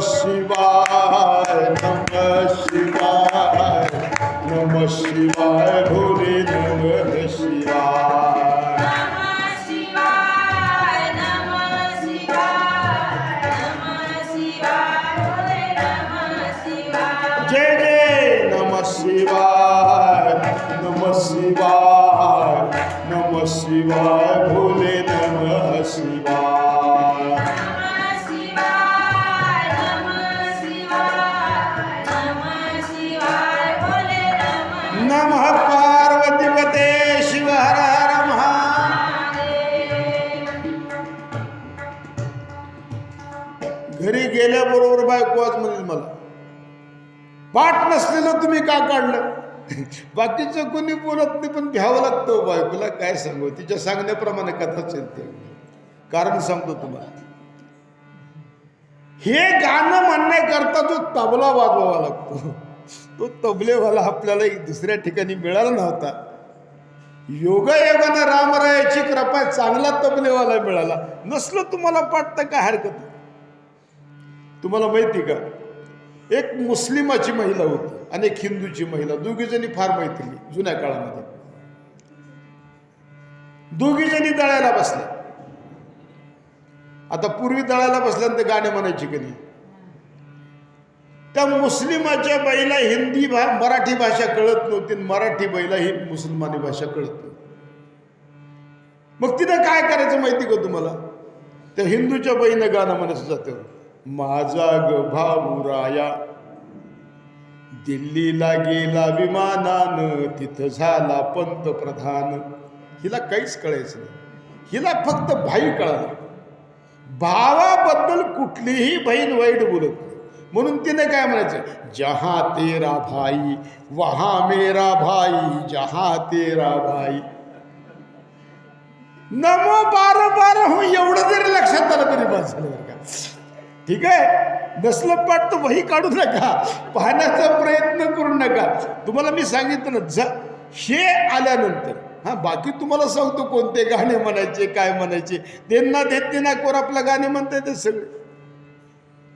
शिवाय नमः शिवाय नमः शिवाय भोले नमः शिवाय नमः शिवाय नमः शिवाय नमः शिवाय भोले नमः शिवाय जय जय नमः शिवाय नमः शिवाय नमः शिवाय भोले नमः शिवाय नमः शिवाय नमः शिवाय नमः शिवाय भोले नमः नमः पार्वतीपते शिव हर हर घरी गेल्याबरोबर बायको आज म्हणेल मला पाठ नसलेलं तुम्ही का काढलं. बाकीचं कोणी बोलत नाही पण घ्यावं लागतं बायकोला. काय सांगू तिच्या सांगण्याप्रमाणे कथा चालते. कारण सांगतो तुम्हाला हे गाणं म्हणण्याकरता जो तबला वाजवावा लागतो तो तबलेवाला आपल्याला एक दुसऱ्या ठिकाणी मिळाला नव्हता. योगायोगानं रामरायाची कृपा चांगला तबलेवाला मिळाला. नसलं तुम्हाला पाठ तर काय हरकत नाही. तुम्हाला माहिती का एक मुस्लिमाची महिला होती आणि एक हिंदूची महिला. दोघी जणी फार मैत्रिणी जुन्या काळामध्ये. दोघी जणी दळायला बसल्या. आता पूर्वी दळायला बसल्यानंतर गाणे म्हणायची की नाही. त्या मुस्लिमाच्या बाईला मराठी भाषा कळत नव्हती. मराठी बाईला ही मुसलमानी भाषा कळत नव्हती. मग तिनं काय करायचं माहिती का तुम्हाला. त्या हिंदूच्या बाईनं गाणं म्हणायचं जातं. माझा ग भाऊराया दिल्लीला गेला विमानानं तिथं झाला पंतप्रधान. हिला काहीच कळायचं नाही. हिला फक्त भाई कळाला. भावाबद्दल कुठलीही बहीण वाईट बोलत नाही. म्हणून तिने काय म्हणायचं जहा तेरा भाई वहा मेरा भाई जहा तेरा भाई नमो बार बार हो एवढं जरी लक्षात आलं तरी बस झालं बरं का. ठीक आहे. नसलं पाठ तर वही काढू नका. पाहण्याचा प्रयत्न करू नका. तुम्हाला मी सांगितलं ना हे आल्यानंतर हा बाकी तुम्हाला सांगतो कोणते गाणे म्हणायचे काय म्हणायचे. त्यांना देते कोर आपला गाणे म्हणता येते सगळे.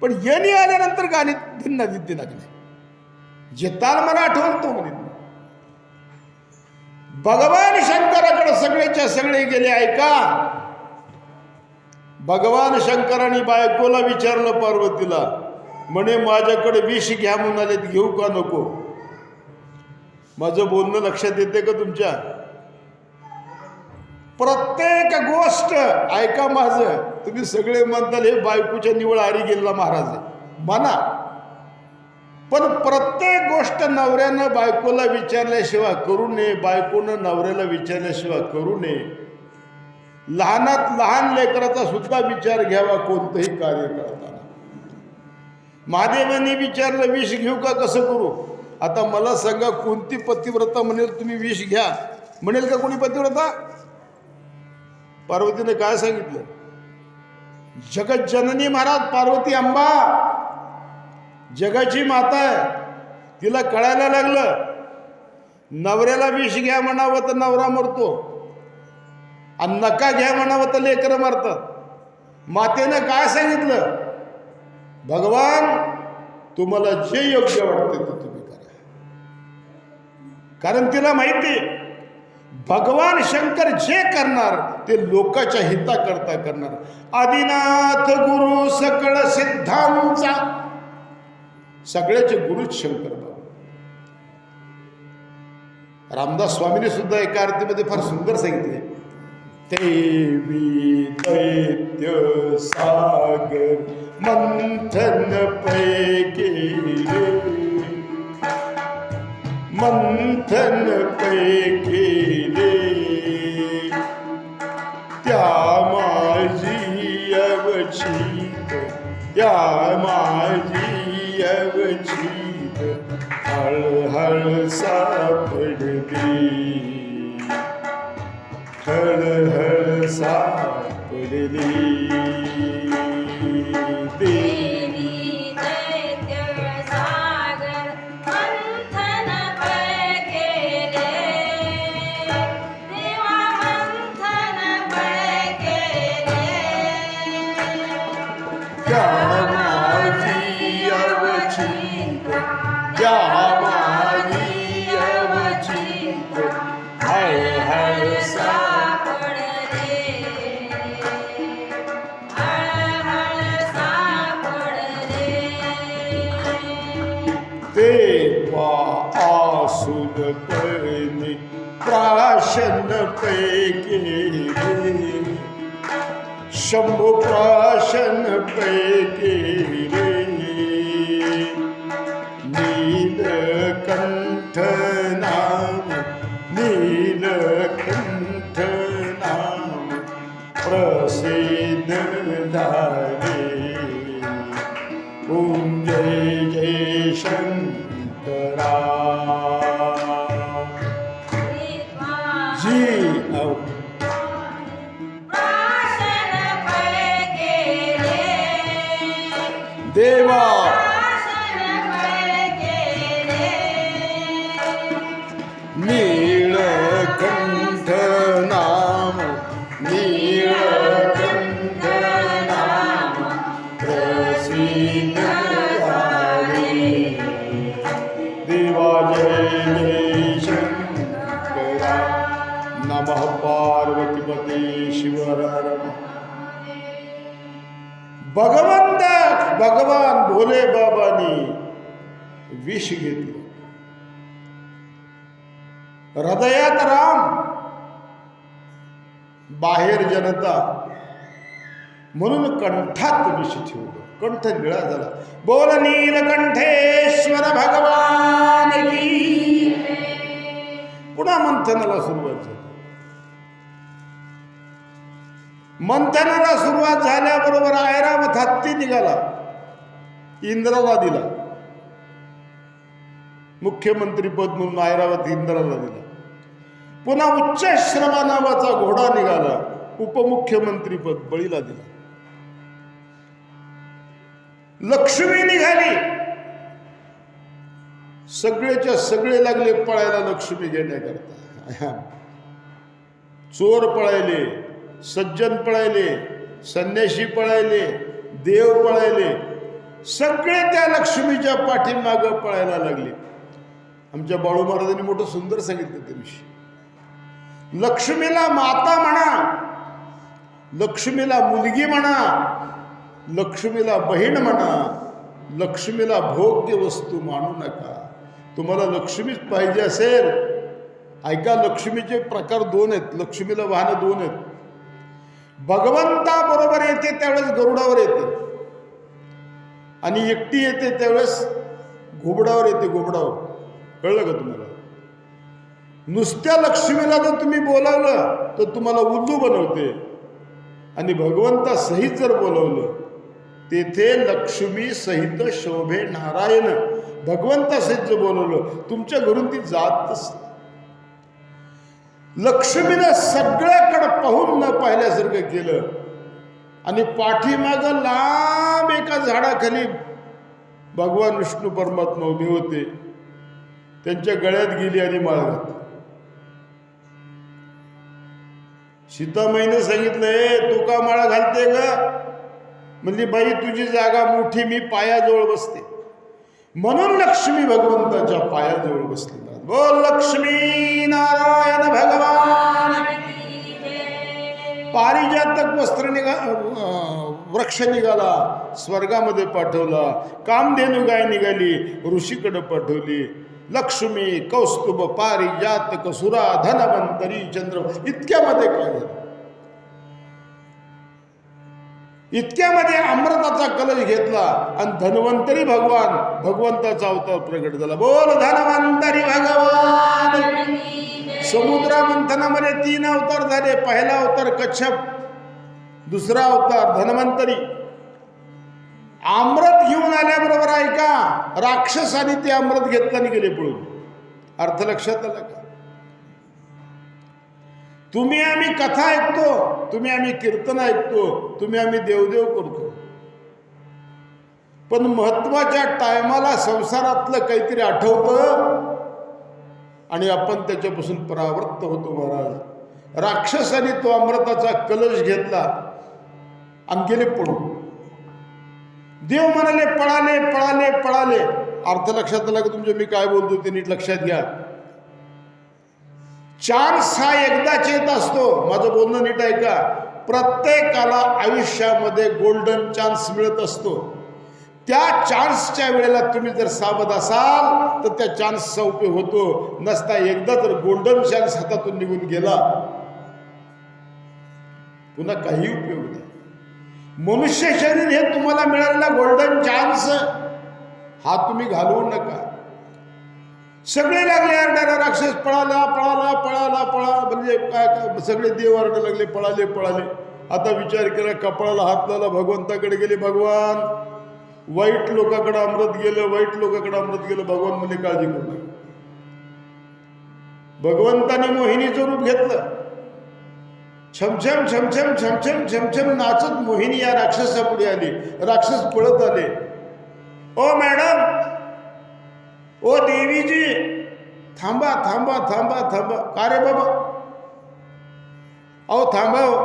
पण यांनी आल्यानंतर गाणे त्यांना देते नाही. जे ताल मला आठवतो म्हणे भगवान शंकराकडे सगळेच्या सगळे गेले. ऐका भगवान शंकराने बायकोला विचारलं पार्वतीला म्हणे माझ्याकडे विष घ्या म्हणाले घेऊ का नको. माझं बोलणं लक्षात येते का तुमच्या. प्रत्येक गोष्ट ऐका माझं. तुम्ही सगळे म्हणताल हे बायकोच्या निवळ आरी गेलेला महाराज आहे म्हणा. पण प्रत्येक गोष्ट नवऱ्यानं बायकोला विचारल्याशिवाय करू नये. बायकोनं नवऱ्याला विचारल्याशिवाय करू नये. लहानात लहान लेकराचा सुद्धा विचार घ्यावा कोणतंही कार्य करताना. महादेवांनी विचारलं विष घेऊ का कसं करू. आता मला सांगा कोणती पतिव्रता म्हणेल तुम्ही विष घ्या म्हणेल का कोणी पतिव्रता. पार्वतीने काय सांगितलं जगत जननी महाराज पार्वती अंबा जगाची माता आहे. तिला कळायला लागलं नवऱ्याला विष घ्या म्हणावं तर नवरा मरतो आणि नका घ्या म्हणावं तर लेकरं मरतात. मातेनं काय सांगितलं भगवान तुम्हाला जे योग्य वाटते ते तुम्ही करा. कारण तिला माहिती भगवान शंकर जे करणार ते लोकाच्या हिताकरता करणार. आदिनाथ गुरु सकळ सिद्धांचा सगळ्याचे गुरुच शंकर बाबा. रामदास स्वामीने सुद्धा एका आरतीमध्ये फार सुंदर सांगितले देवी दैत्य सागर मंथन पै केले मंथन पै केले त्या माझी अवचित त्या माझी अवचित हळहळ सापडली हळहळ सापडली देवी दैत्य सागर मंथन पै केले देवा मंथन पै केले त्या माझी देवा आसुन पैनी प्राशन पै केले शंभू प्राशन पै केले नीलकंठ नाम नीलकंठ नाम प्रसिद्ध झाले ओम जय जय शंकरा जी प्राशन पै केले देवा नीलकंठ नाम नीलकंठ नाम प्रसिद्ध झाले देवा जय जय शंकरा नमः पार्वतीपते शिव हर हर भगवान भोले बाबांनी विष घेतलं हृदयात राम बाहेर जनता म्हणून कंठात विष ठेवलं कंठ निळा झाला बोल नीलकंठेश्वर भगवान की पुन्हा मंथनाला सुरुवात झाली मंथनाला सुरुवात झाल्याबरोबर ऐरावत हत्ती निघाला इंद्राला दिला मुख्यमंत्री पद म्हणून ऐरावत इंद्राला दिला पुन्हा उच्चश्रवा नावाचा घोडा निघाला उपमुख्यमंत्री पद बळीला दिला लक्ष्मी निघाली सगळेच्या सगळे लागले पळायला लक्ष्मी घेण्याकरता चोर पळायले सज्जन पळायले संन्याशी पळायले देव पळायले सगळे त्या लक्ष्मीच्या पाठीमागं पळायला लागले आमच्या बाळू महाराजांनी मोठं सुंदर सांगितलं त्या दिवशी लक्ष्मीला माता म्हणा लक्ष्मीला मुलगी म्हणा लक्ष्मीला बहीण म्हणा लक्ष्मीला भोग्य वस्तू मानू नका तुम्हाला लक्ष्मीच पाहिजे असेल ऐका लक्ष्मीचे प्रकार दोन आहेत लक्ष्मीला वाहनं दोन आहेत भगवंता बरोबर येते त्यावेळेस गरुडावर येते आणि एकटी येते त्यावेळेस घोबडावर येते घोबडावर कळलं का तुम्हाला नुसत्या लक्ष्मीला जर तुम्ही बोलावलं तर तुम्हाला उल्लू बनवते आणि भगवंता सहित जर बोलवलं तेथे लक्ष्मी सहित शोभे नारायण भगवंता सहित जर बोलवलं तुमच्या घरून ती जातच लक्ष्मीनं सगळ्याकडे पाहून न पाहिल्यासारखं केलं आणि पाठीमागं लांब एका झाडाखाली भगवान विष्णू परमात्मा उभे होते त्यांच्या गळ्यात गेली आणि माळ घातली सीतामाईने सांगितलंय तू का माळा घालते ग म्हणजे बाई तुझी जागा मोठी मी पायाजवळ बसते म्हणून लक्ष्मी भगवंताच्या पायाजवळ बसली बोल लक्ष्मी नारायण भगवान पारिजातक वृक्ष निघाला स्वर्गामध्ये पाठवला कामधेनू गाय निघाली ऋषीकडे पाठवली लक्ष्मी कौस्तुभ पारिजातक सुरा धनवंतरी चंद्र इतक्यामध्ये काय झालं इतक्यामध्ये अमृताचा कलश घेतला आणि धन्वंतरी भगवंताचा अवतार प्रगट झाला बोल धन्वंतरी भगवान समुद्र मंथनामध्ये 3 अवतार झाले पहिला अवतार कच्छप दुसरा अवतार धन्वंतरी अमृत घेऊन आल्याबरोबर ऐका राक्षसाने ते अमृत घेतलं आणि गेले पळून अर्थ लक्षात आला का तुम्ही आम्ही कथा ऐकतो तुम्ही आम्ही कीर्तन ऐकतो तुम्ही आम्ही देवदेव करतो पण महत्वाच्या टायमाला संसारातलं काहीतरी आठवतं आणि आपण त्याच्यापासून परावृत्त होतो महाराज राक्षसाने तो अमृताचा कलश घेतला आणि गेले पळून देव म्हणाले पळाले पळाले पळाले अर्थ लक्षात आला की तुमचे मी काय बोलतो ते नीट लक्षात घ्या चान्स हा एकदाच येत असतो माझं बोलणं नीट ऐका प्रत्येकाला आयुष्यामध्ये गोल्डन चान्स मिळत असतो त्या चान्सच्या वेळेला तुम्ही जर सावध असाल तर त्या चान्सचा उपयोग होतो. नसता एकदा जर गोल्डन चान्स हातातून निघून गेला पुन्हा काही उपयोग नाही. मनुष्य शरीर हे तुम्हाला मिळालेला गोल्डन चान्स हा तुम्ही घालवू नका. सगळे लागले आरडायला, राक्षस पळाला पळाला पळाला पळा, म्हणजे काय काय सगळे देव आरडा लागले, पळाले पळाले. आता विचार केला, कपाळाला हात लावला, भगवंताकडे गेले. भगवान, वाईट लोकांकडे अमृत गेलं, वाईट लोकांकडे अमृत गेलं. भगवान म्हणजे काळजी करू नका. भगवंताने मोहिनीचं रूप घेतलं. छमछम छमछम छमछम छमछम नाचत मोहिनी या राक्षसापुढे आली. राक्षस पळत आले. ओ मॅडम, ओ देवीजी, थांबा थांबा थांबा थांबा. का रे बाबा? अहो थांबा. हो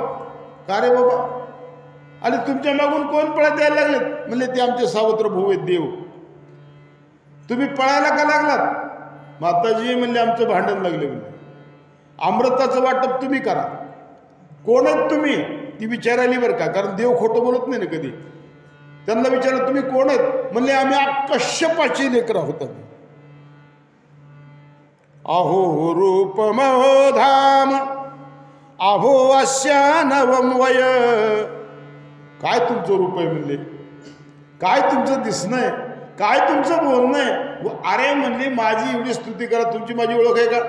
का रे बाबा? आणि तुमच्या मागून कोण पळत यायला लागले? म्हणले ते आमचे सावत्र भाऊ आहेत देव. तुम्ही पळायला का लागलात? माताजी म्हणले आमचं भांडण लागले. म्हणले अमृताचं वाटप तुम्ही करा. कोण आहेत तुम्ही? ती विचारायली बरं का, कारण देव खोटं बोलत नाही ना कधी. त्यांना विचारलं तुम्ही कोण आहेत? म्हणले आम्ही कश्यपाची लेकर आहोत. अहो रूपमहो धाम अहो अस्या नवम वय. काय तुमचं रूप आहे म्हणले, काय तुमचं दिसणं आहे, काय तुमचं बोलणं आहे. अरे म्हणले माझी एवढी स्तुती करा, तुमची माझी ओळख आहे का?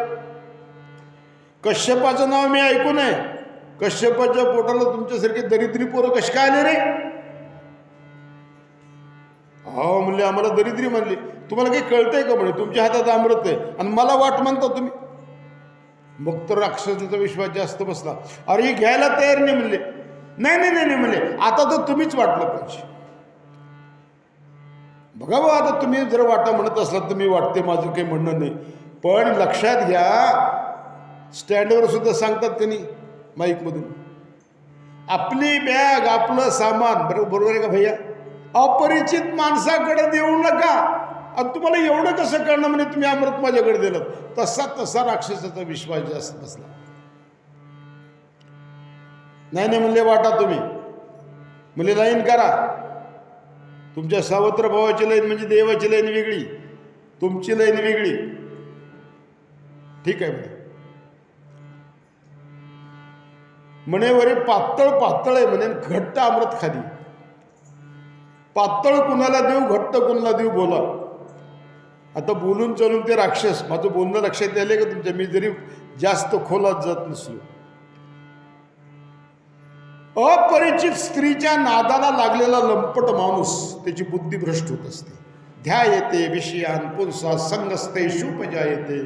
कश्यपाचं नाव मी ऐकून आहे. कश्यपाच्या पोटाला तुमच्यासारखे दरिद्री पोरं कशी काय आले रे? हो म्हणले आम्हाला दरिद्री म्हणली. तुम्हाला काही कळतंय का म्हणे? तुमच्या हातात अमृत आहे आणि मला वाट म्हणता तुम्ही. मग तर राक्षसाचा विश्वास जास्त बसला. अरे ही घ्यायला तयार नाही म्हणले. नाही नाही नाही म्हणले आता तर तुम्हीच वाटलं पाहिजे. बघा बा, आता तुम्ही जर वाटा म्हणत असलात तर मी वाटते, माझं काही म्हणणं नाही. पण लक्षात घ्या, स्टँडवर सुद्धा सांगतात त्यांनी माईकमधून, आपली बॅग आपलं सामान बरोबर आहे का भैया, अपरिचित माणसाकडे देऊ नका. आणि तुम्हाला एवढं कसं कळणं म्हणजे तुम्ही अमृत माझ्याकडे दिलं? तसा तसा राक्षसाचा विश्वास जास्त बसला. नाही नाही म्हणले वाटा तुम्ही. म्हणजे लाईन करा. तुमच्या सावत्र भावाची लाईन म्हणजे देवाची लाईन वेगळी, तुमची लाईन वेगळी. ठीक आहे म्हणे. म्हणे वरे पातळ पातळ आहे म्हणे, घट्ट अमृत खाली. पातळ कुणाला देऊ, घट्ट कुणाला देऊ, बोला. आता बोलून चालून ते राक्षस, माझं बोलणं लक्षात आले का तुमच्या? मी जरी जास्त खोलात जात नसलो. अपरिचित स्त्रीच्या नादाला लागलेला लंपट माणूस, त्याची बुद्धी भ्रष्ट होत असते. ध्यायते विषयान पुंसा संगस्ते शुपजायते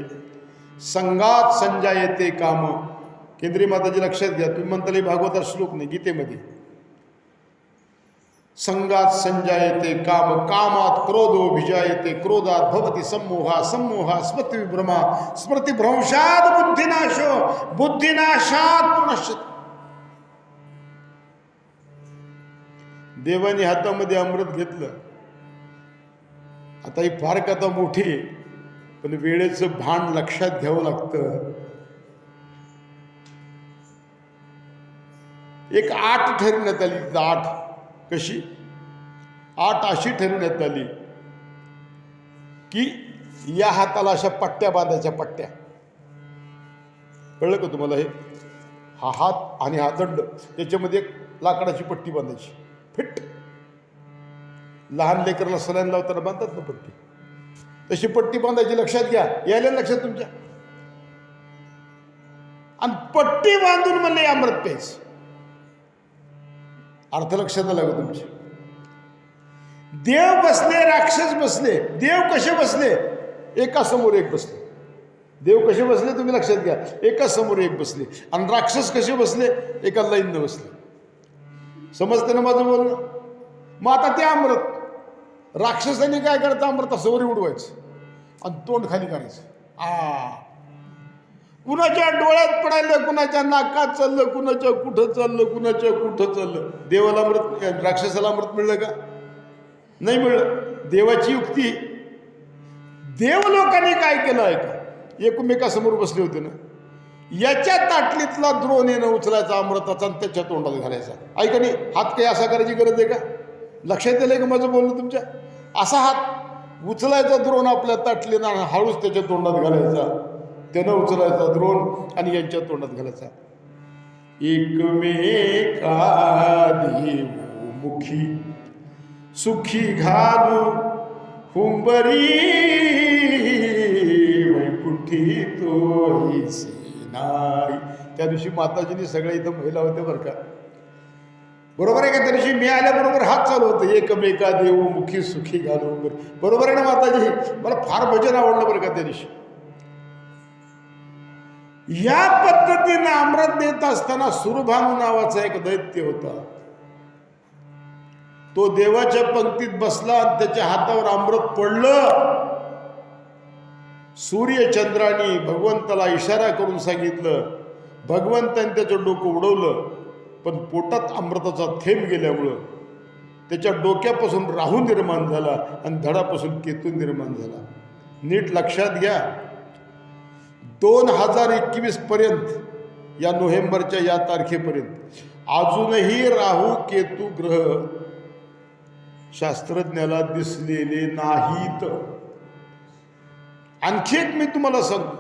संगात संजायते काम. केंद्रीय माताजी लक्षात घ्या. तुम्ही म्हणताले भागवतात श्लोक नाही, गीतेमध्ये. संगात संजायते काम कामात क्रोधो भिजायते क्रोधात भवती सम्मोहा सम्मोहा स्मृतिविभ्रमा स्मृतिभ्रंशात बुद्धिनाशो बुद्धिनाशात पुनश्च. देवाने हातामध्ये अमृत घेतलं. आता ही फार कथा मोठी आहे, पण वेळेचं भान लक्षात घ्यावं लागतं. एक 8 ठरवण्यात आली. 8 कशी? 8 अशी ठरवण्यात आली की या हाताला अशा पट्ट्या बांधायच्या. पट्ट्या कळलं का तुम्हाला? हे हा हात आणि हा दंड, याच्यामध्ये एक लाकडाची पट्टी बांधायची फिट. लहान लेकरला सलाईन लावताना बांधतात ना पट्टी, तशी पट्टी बांधायची. लक्षात घ्या, यायला लक्षात तुमच्या. आणि पट्टी बांधून म्हणले अमृत प्यायचं. अर्थ लक्षात आला का तुमच्या? देव बसले, राक्षस बसले. देव कसे बसले? एका समोर एक बसले. देव कसे बसले तुम्ही लक्षात घ्या, एका समोर एक बसले. आणि राक्षस कसे बसले? एका लाईननं बसले. समजते ना माझं बोलणं? मग आता ते अमृत राक्षसाने काय करतं? अमृत असं वरी उडवायचं आणि तोंड खाली करायचं. कुणाच्या डोळ्यात पडायला, कुणाच्या नाकात चाललं, कुणाच्या कुठं चाललं, कुणाच्या कुठं चाललं. देवाला अमृत, राक्षसाला अमृत मिळलं का? नाही मिळलं. देवाची युक्ती. देव लोकांनी काय केलं आहे का? एकमेकासमोर बसले होते ना, याच्या ताटलीतला द्रोणीनं उचलायचा अमृताचा आणि त्याच्या तोंडात घालायचा. ऐका नाही, हात काही असा करायची गरज आहे का? लक्षात येईल का माझं बोलणं तुमच्या? असा हात उचलायचा द्रोण आपल्या ताटलीनं आणि हळूच त्याच्या तोंडात घालायचा, त्यानं उचलायचा द्रोण आणि यांच्या तोंडात घालायचा. एकमेका देवमुखी सुखी घालू हुंबरी वैकुंठी तोहीसी नाही. त्या दिवशी माताजींनी सगळ्या इथं महिला होत्या बरं का, बरोबर आहे का? त्या दिवशी मी आल्याबरोबर हात चालू होतं, एकमेका देवमुखी सुखी घालू हुंबरी. बरोबर आहे ना माताजी? मला फार भजन आवडलं बरं का त्या दिवशी. या पद्धतीनं अमृत देत असताना सुरभानू नावाचा एक दैत्य होता. तो देवाच्या पंक्तीत बसला आणि त्याच्या हातावर अमृत पडलं. सूर्यचंद्राने भगवंताला इशारा करून सांगितलं, भगवंताने त्याचं डोकं उडवलं, पण पोटात अमृताचा थेंब गेल्यामुळं त्याच्या डोक्यापासून राहू निर्माण झाला आणि धडापासून केतू निर्माण झाला. नीट लक्षात घ्या, 2021 पर्यंत, या नोव्हेंबरच्या या तारखेपर्यंत अजूनही राहू केतू ग्रह शास्त्रज्ञाला दिसलेले नाहीत. आणखी एक मी तुम्हाला सांगतो,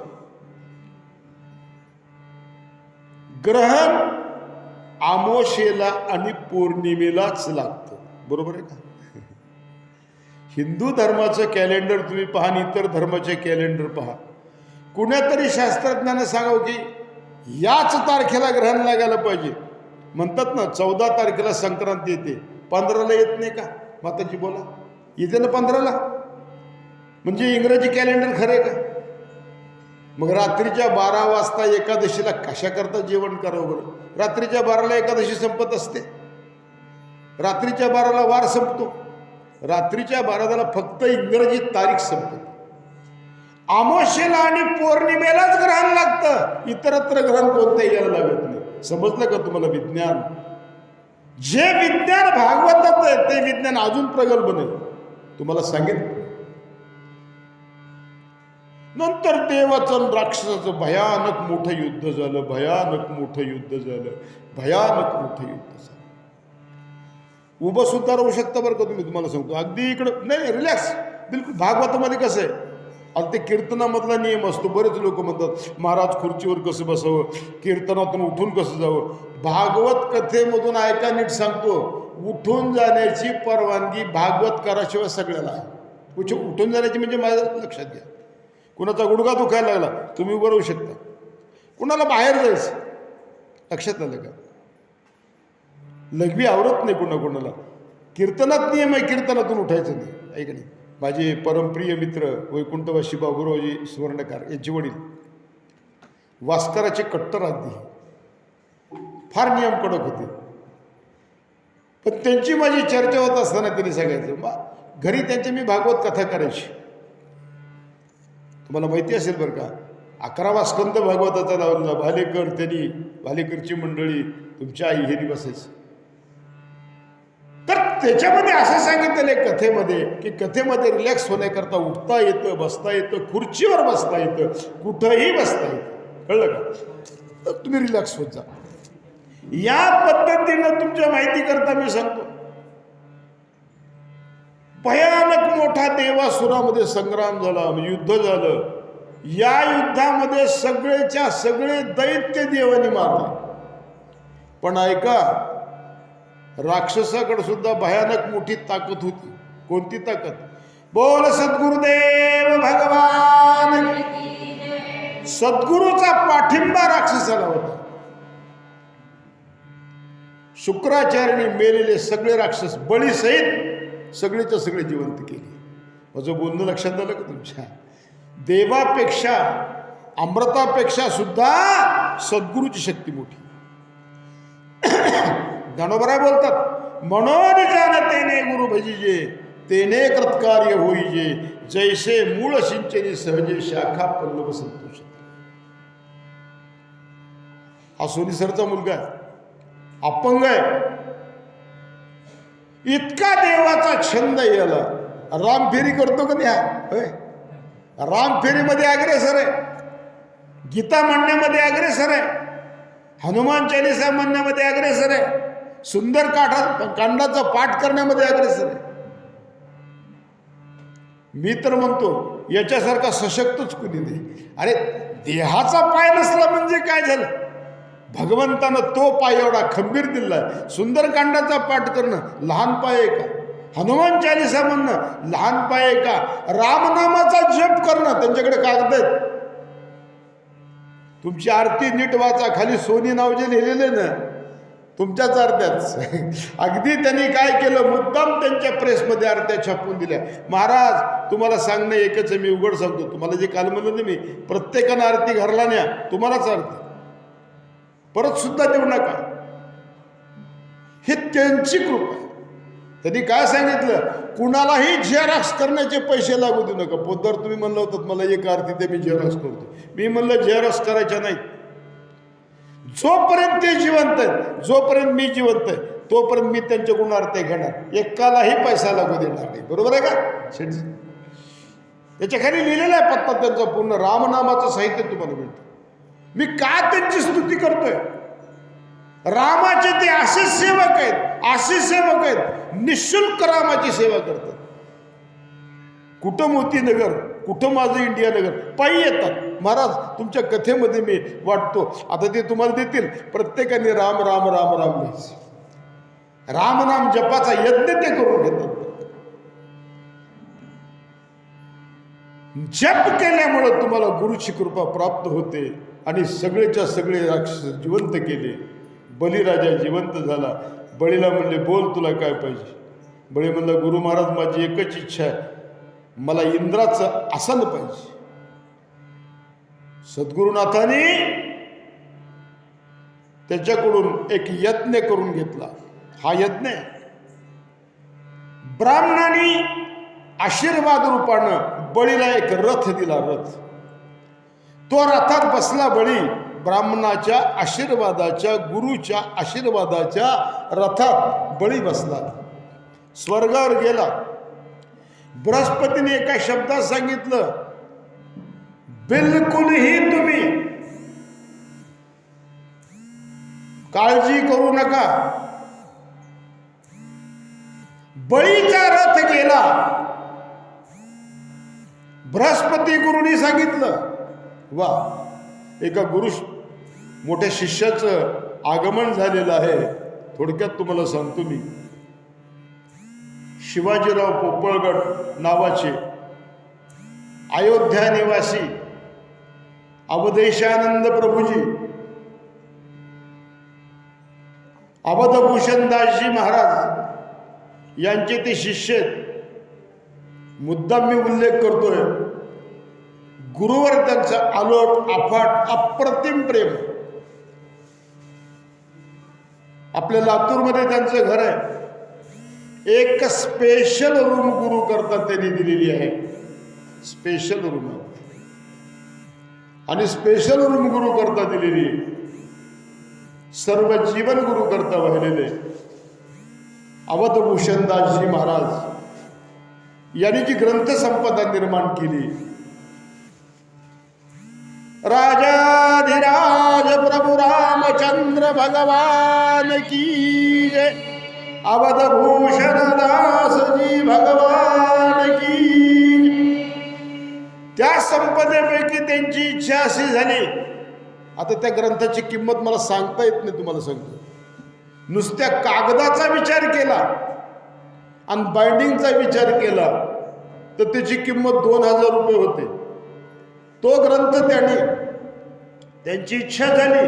ग्रहण अमावस्येला आणि पौर्णिमेलाच लागतं. बरोबर आहे का? हिंदू धर्माचं कॅलेंडर तुम्ही पहा आणि इतर धर्माचे कॅलेंडर पहा. कुण्यातरी शास्त्रज्ञांना सांगावं की याच तारखेला ग्रहण लागायला पाहिजे. म्हणतात ना 14 तारखेला संक्रांती येते, 15ला येत नाही का? माताजी बोला, येते ना 15ला. म्हणजे इंग्रजी कॅलेंडर खरं आहे का? मग रात्रीच्या 12 वाजता एकादशीला कशा करता जेवण करावं बरं? रात्रीच्या 12ला एकादशी संपत असते, रात्रीच्या 12ला वार संपतो, रात्रीच्या 12ला फक्त इंग्रजी तारीख संपते. अमावस्येला आणि पौर्णिमेलाच ग्रहण लागतं, इतरत्र ग्रहण कोणत्याही यायला लागत नाही. समजलं का तुम्हाला विज्ञान? जे विज्ञान भागवतात आहे ते विज्ञान अजून प्रगल्भ नाही. तुम्हाला सांगितलं. नंतर देवाचं आणि राक्षसाचं भयानक मोठं युद्ध झालं, भयानक मोठं युद्ध झालं, भयानक मोठं युद्ध झालं. उभं सुद्धा राहू शकता बरं का तुम्ही. तुम्हाला सांगतो अगदी इकडं नाही, रिलॅक्स बिलकुल. भागवतामध्ये कसं आहे, आता ते कीर्तनामधला नियम असतो. बरेच लोक म्हणतात महाराज खुर्चीवर कसं बसावं, कीर्तनातून उठून कसं जावं. भागवत कथेमधून ऐका, नीट सांगतो, उठून जाण्याची परवानगी भागवतकाराशिवाय सगळ्याला आहे. उठून जाण्याची म्हणजे माझ्या लक्षात घ्या, कुणाचा गुडघा दुखायला लागला तुम्ही उभं राहू शकता, कुणाला बाहेर जायचं, लक्षात आलं का? लघवी आवरत नाही कोणाला. कीर्तनात नियम आहे, कीर्तनातून उठायचं नाही. ऐक नाही. माझे परमप्रिय मित्र वैकुंठवासी बाबूरावजी सुवर्णकार यांचे वडील वास्कराचे कट्टर आधी, फार नियम कडक होते. पण त्यांची माझी चर्चा होत असताना त्यांनी सांगायचं, घरी त्यांची मी भागवत कथा करायची. तुम्हाला माहिती असेल बरं का, 11वा स्कंद भागवताचा लावलेला. भालेकर, त्यांनी भालेकरची मंडळी, तुमच्या आई हेरी बसायचं. तर त्याच्यामध्ये असं सांगितलेलं कथेमध्ये की कथेमध्ये रिलॅक्स होण्याकरता उठता येतं, बसता येतं, खुर्चीवर बसता येतं, कुठंही बसता येतं. कळलं का? तर तुम्ही रिलॅक्स होत जा. या पद्धतीनं तुमच्या माहिती करता मी सांगतो, भयानक मोठा देवासुरामध्ये संग्राम झाला, युद्ध झालं. या युद्धामध्ये सगळेच्या सगळे दैत्य देवानी मारले. पण ऐका, राक्षसाकडे सुद्धा भयानक मोठी ताकद होती. कोणती ताकद? बोल सद्गुरुदेव भगवान. सद्गुरूचा पाठिंबा राक्षसाला होता. शुक्राचार्याने मेलेले सगळे राक्षस बळीसहित सगळेच्या सगळे जिवंत केले. माझं बोलणं लक्षात आलं का तुमच्या? देवापेक्षा, अमृतापेक्षा सुद्धा सद्गुरूची शक्ती मोठी. ज्ञानोबराय बोलतात, मनोज जाणतेने गुरु भजिजे, तेने कृतकार्य होईजे, जैसे मूळ सिंचनी सहजे, शाखा पल्लव संतोष. हा सोनीसरचा मुलगा आहे, अपंग आहे. इतका देवाचा छंद याला. रामफेरी करतो का नाही? रामफेरीमध्ये अग्रेसर आहे, गीता म्हणण्यामध्ये अग्रेसर आहे, हनुमान चालिसा म्हणण्यामध्ये अग्रेसर आहे, कांडाचा पाठ करण्यामध्ये अग्रेसर आहे. मी तर म्हणतो याच्यासारखा सशक्तच कुणी नाही. अरे देहाचा पाय नसला म्हणजे काय झालं? भगवंतानं तो पाय एवढा खंबीर दिलाय. सुंदरकांडाचा पाठ करणं लहान पाय आहे का? हनुमान चालिसा म्हणणं लहान पाय आहे का? रामनामाचा जप करणं, त्यांच्याकडे कागद आहेत. तुमची आरती नीट वाचा, खाली सोनी नाव जे लिहिलेले ना तुमच्याच आरत्याच. अगदी त्यांनी काय केलं, मुद्दाम त्यांच्या प्रेसमध्ये आरत्या छापून दिल्या. महाराज तुम्हाला सांगणं एकच आहे, मी उघड सांगतो तुम्हाला, जे काल म्हणलं ना मी, प्रत्येकानं आरती घरला न्या, तुम्हालाच आरती परत सुद्धा देऊ नका. हे त्यांची कृपा आहे. त्यांनी काय सांगितलं, कुणालाही झेरॉक्स करण्याचे पैसे लागू देऊ नका. पोद्दार तुम्ही म्हणलं होतं मला एक आरती ते मी झेरॉक्स करतो. मी म्हणलं झेरॉक्स करायच्या नाहीत. जोपर्यंत ते जिवंत आहेत, जोपर्यंत मी जिवंत आहे, तोपर्यंत मी त्यांच्याकडून आरत्या घेणार, एकालाही पैसा लागू देणार नाही. बरोबर आहे का शेठजी? त्याच्या खाली लिहिलेला आहे पत्ता त्यांचा पूर्ण, रामनामाचं साहित्य तुम्हाला मिळतं. मी का त्यांची स्तुती करतोय? रामाचे ते असे सेवक आहेत, निशुल्क रामाची सेवा करतात. कुठं मोतीनगर, कुठं माझं इंडिया नगर, पायी येतात. महाराज तुमच्या कथेमध्ये मी वाटतो, आता ते तुम्हाला देतील, प्रत्येकाने राम राम राम राम लिहायचे. रामनाम जपाचा यज्ञ ते करून घेतात. जप केल्यामुळे तुम्हाला गुरुची कृपा प्राप्त होते. आणि सगळेच्या सगळे राक्षस जिवंत केले. बळीराजा जिवंत झाला. बळीला म्हणले बोल तुला काय पाहिजे? बळी म्हणला गुरु महाराज माझी एकच इच्छा आहे, मला इंद्राचं आसन पाहिजे. सद्गुरुनाथांनी त्याच्याकडून एक यज्ञ करून घेतला. हा यज्ञ ब्राह्मणांनी आशीर्वाद रूपानं बळीला एक रथ दिला. तो रथात बसला बळी. ब्राह्मणाच्या आशीर्वादाच्या, गुरुच्या आशीर्वादाच्या रथात बळी बसला. स्वर्गावर गेला. बृहस्पतीने एका शब्दात सांगितलं, बिलकुलही तुम्ही काळजी करू नका. बळीचा रथ गेला. बृहस्पती गुरुनी सांगितलं. वा, एका मोठ्या शिष्याचं आगमन झालेलं आहे. थोडक्यात तुम्हाला सांगतो मी. शिवाजीराव पोपळगड नावाचे अयोध्या निवासी अवधेशानंद प्रभूजी, अवधभूषणदासजी महाराज यांचे ते शिष्य आहेत. मुद्दाम मी उल्लेख करतोय. गुरुवर त्यांचं अलोट, अफाट, अप्रतिम प्रेम. आपल्या लातूरमध्ये त्यांचं घर आहे. एक स्पेशल रूम गुरु करतात त्यांनी दिलेली आहे. स्पेशल रूम आणि स्पेशल रूम गुरु करता दिलेली आहे. सर्व जीवन गुरु करता वाहिलेले अवधभूषणदासजी महाराज यांनी जी ग्रंथसंपदा निर्माण केली. राजाधिराज प्रभु रामचंद्र भगवान की जय. अवधभूषण दासजी भगवान की. त्या संपदेपैकी त्यांची इच्छा अशी झाली. आता त्या ग्रंथाची किंमत मला सांगता येत नाही, तुम्हाला सांगतो. नुसत्या कागदाचा विचार केला आणि बाइंडिंगचा विचार केला तर त्याची किंमत 2000 रुपये होते. तो ग्रंथ त्यांची इच्छा झाली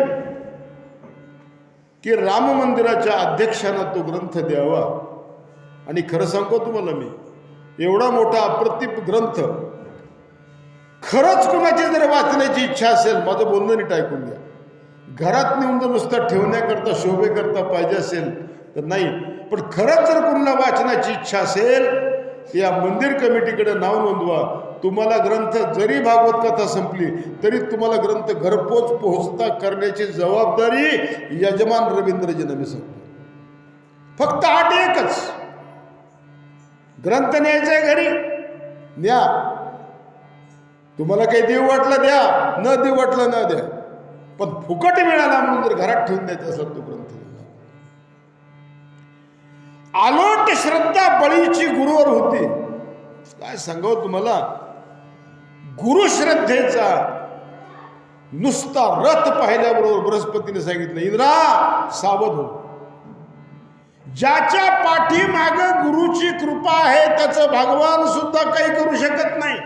की राम मंदिराच्या अध्यक्षांना तो ग्रंथ द्यावा. आणि खरं सांगतो तुम्हाला मी, एवढा मोठा अप्रतिम ग्रंथ खरंच कुणाची जर वाचण्याची इच्छा असेल, माझं बोलणं नीट ऐकून घ्या, घरात नेऊन जर नुसतं ठेवण्याकरता, शोभेकरता पाहिजे असेल तर नाही, पण खरंच जर कुणाला वाचण्याची इच्छा असेल या मंदिर कमिटीकडे नाव नोंदवा. तुम्हाला ग्रंथ जरी भागवत कथा संपली तरी तुम्हाला ग्रंथ घरपोच पोहोचता करण्याची जबाबदारी यजमान रवींद्रजींना मी सांगतो. फक्त आठ एकच, ग्रंथ न्यायचा घरी न्या. तुम्हाला काही देऊ वाटलं द्या, न देऊ वाटलं न द्या, पण फुकट मिळाला म्हणून जर घरात ठेवून द्यायचा असेल तो ग्रंथ. आलोट श्रद्धा बळीची गुरुवर होती. काय सांगावं तुम्हाला, गुरुश्रद्धेचा नुसता रथ पाहिल्याबरोबर बृहस्पतीने सांगितलं, इंद्रा सावध हो. ज्याच्या पाठीमाग गुरुची कृपा आहे त्याचं भगवान सुद्धा काही करू शकत नाही.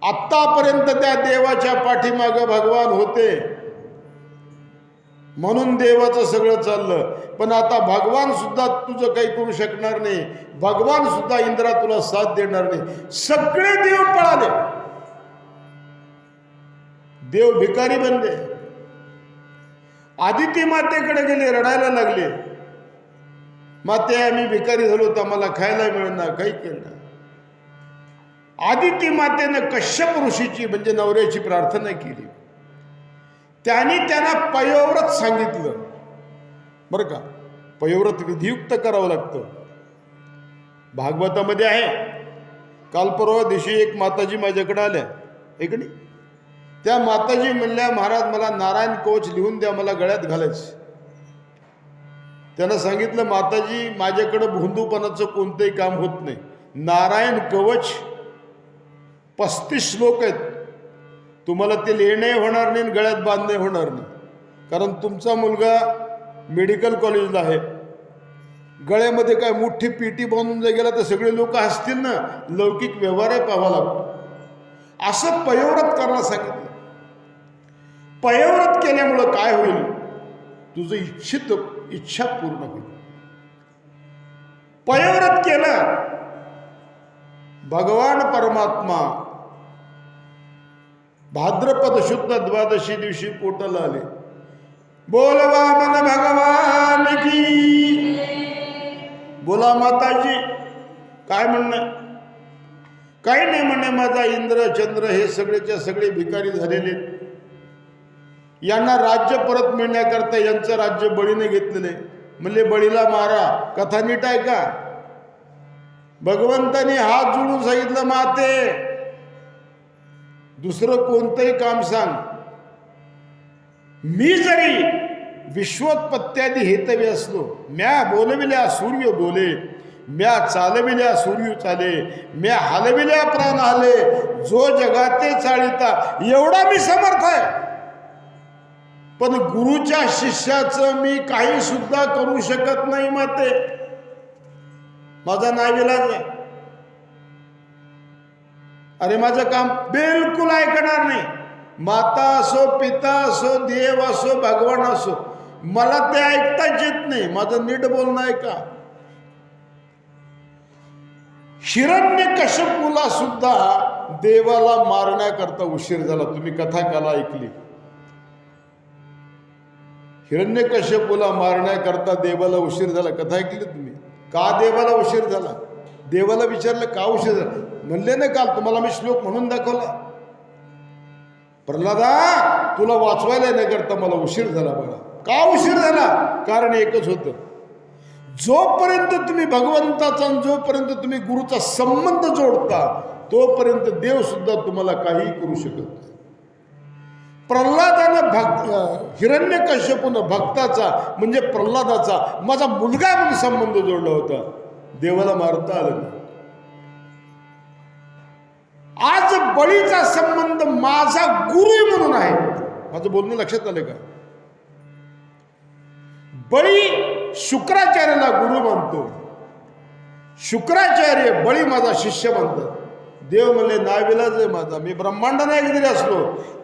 आत्तापर्यंत त्या देवाच्या पाठीमाग भगवान होते म्हणून देवाचं सगळं चाललं, पण आता भगवान सुद्धा तुझं काही करू शकणार नाही. भगवान सुद्धा इंद्रा तुला साथ देणार नाही. सगळे देव पळाले, देव भिकारी बनले. आदिती मातेकडे गेले, रडायला लागले, माते आम्ही भिकारी झालो तर आम्हाला खायला मिळणार, काही करणार. आदिती मातेनं कश्यप ऋषीची म्हणजे नवऱ्याची प्रार्थना केली. त्यांनी त्यांना पयोव्रत सांगितलं. बरं का, पयोव्रत विधियुक्त करावं लागतं. भागवतामध्ये आहे. काल परवा दिवशी एक माताजी माझ्याकडे आल्या, इकडे. त्या माताजी म्हणल्या, महाराज मला नारायण कवच लिहून द्या, मला गळ्यात घालायचं. त्यांना सांगितलं, माताजी माझ्याकडं भोंदूपणाचं कोणतंही काम होत नाही. नारायण कवच 35 श्लोक आहेत, तुम्हाला ते लिहिणे होणार नाही, गळ्यात बांधणे होणार नाही. कारण तुमचा मुलगा मेडिकल कॉलेजला आहे, गळ्यामध्ये काय मोठी पेटी बांधून जर गेला तर सगळे लोक हसतील ना, लौकिक व्यवहार पाहावा लागतो. असं पयोव्रत करायला सांगितलं. पयोव्रत केल्यामुळं काय होईल, तुझं इच्छा पूर्ण होईल. पयोव्रत केलं, भगवान परमात्मा भाद्रपद शुद्ध द्वादशी दिवशी पोटाला आले. बोल वामन भगवान की. बोला माताजी, काय म्हणणं? काही नाही म्हणे, माझा इंद्र चंद्र हे सगळेच्या सगळे भिकारी झालेले, यांना राज्य परत मिळण्याकरता यांचं राज्य बळीने घेतलेले. म्हणले बळीला मारा. कथा नीट आहे का? भगवंताने हात जोडून सांगितलं, माते दुसरं कोणतंही काम सांग, मी जरी विश्वोत्पत्त्यादी हेतवी असलो, म्या बोलविल्या सूर्य बोले, म्या चालविल्या सूर्य चाले, म्या हलविल्या प्राण आले, जो जगाते चालिता, एवढा मी समर्थ आहे. पण गुरुच्या शिष्याचं मी काही सुद्धा करू शकत नाही माते, माझा नाईलाज आहे. अरे माझं काम बिलकुल ऐकणार नाही. माता असो, पिता असो, देव असो, भगवान असो, मला ते ऐकताच येत नाही. माझं नीट बोलणं आहे का? हिरण्यकश्यपूला सुद्धा देवाला मारण्याकरता उशीर झाला. तुम्ही कथा काला ऐकली. हिरण्यकश्यपूला मारण्याकरता देवाला उशीर झाला. कथा ऐकली तुम्ही? का देवाला उशीर झाला? देवाला विचारलं का उशीर झाला? म्हणले ना काल तुम्हाला मी श्लोक म्हणून दाखवला, प्रल्हादा तुला वाचवायला न करता मला उशीर झाला. बघा का उशीर झाला? कारण एकच होतं, जोपर्यंत तुम्ही भगवंताचा आणि जोपर्यंत तुम्ही गुरुचा संबंध जोडता तोपर्यंत देव सुद्धा तुम्हाला काही करू शकत नाही. प्रल्हादानं हिरण्यकश्यपूनं भक्ताचा म्हणजे प्रल्हादाचा माझा मुलगा म्हणून संबंध जोडला होता, देवाला मारता आलं नाही. आज बळीचा संबंध माझा गुरु म्हणून आहे. माझं बोलणं लक्षात आलं का? बळी शुक्राचार्याला गुरु मानतो, शुक्राचार्य बळी माझा शिष्य मानतात. देव म्हणले नाविलाज आहे माझा, मी ब्रह्मांड नायक जरी असलो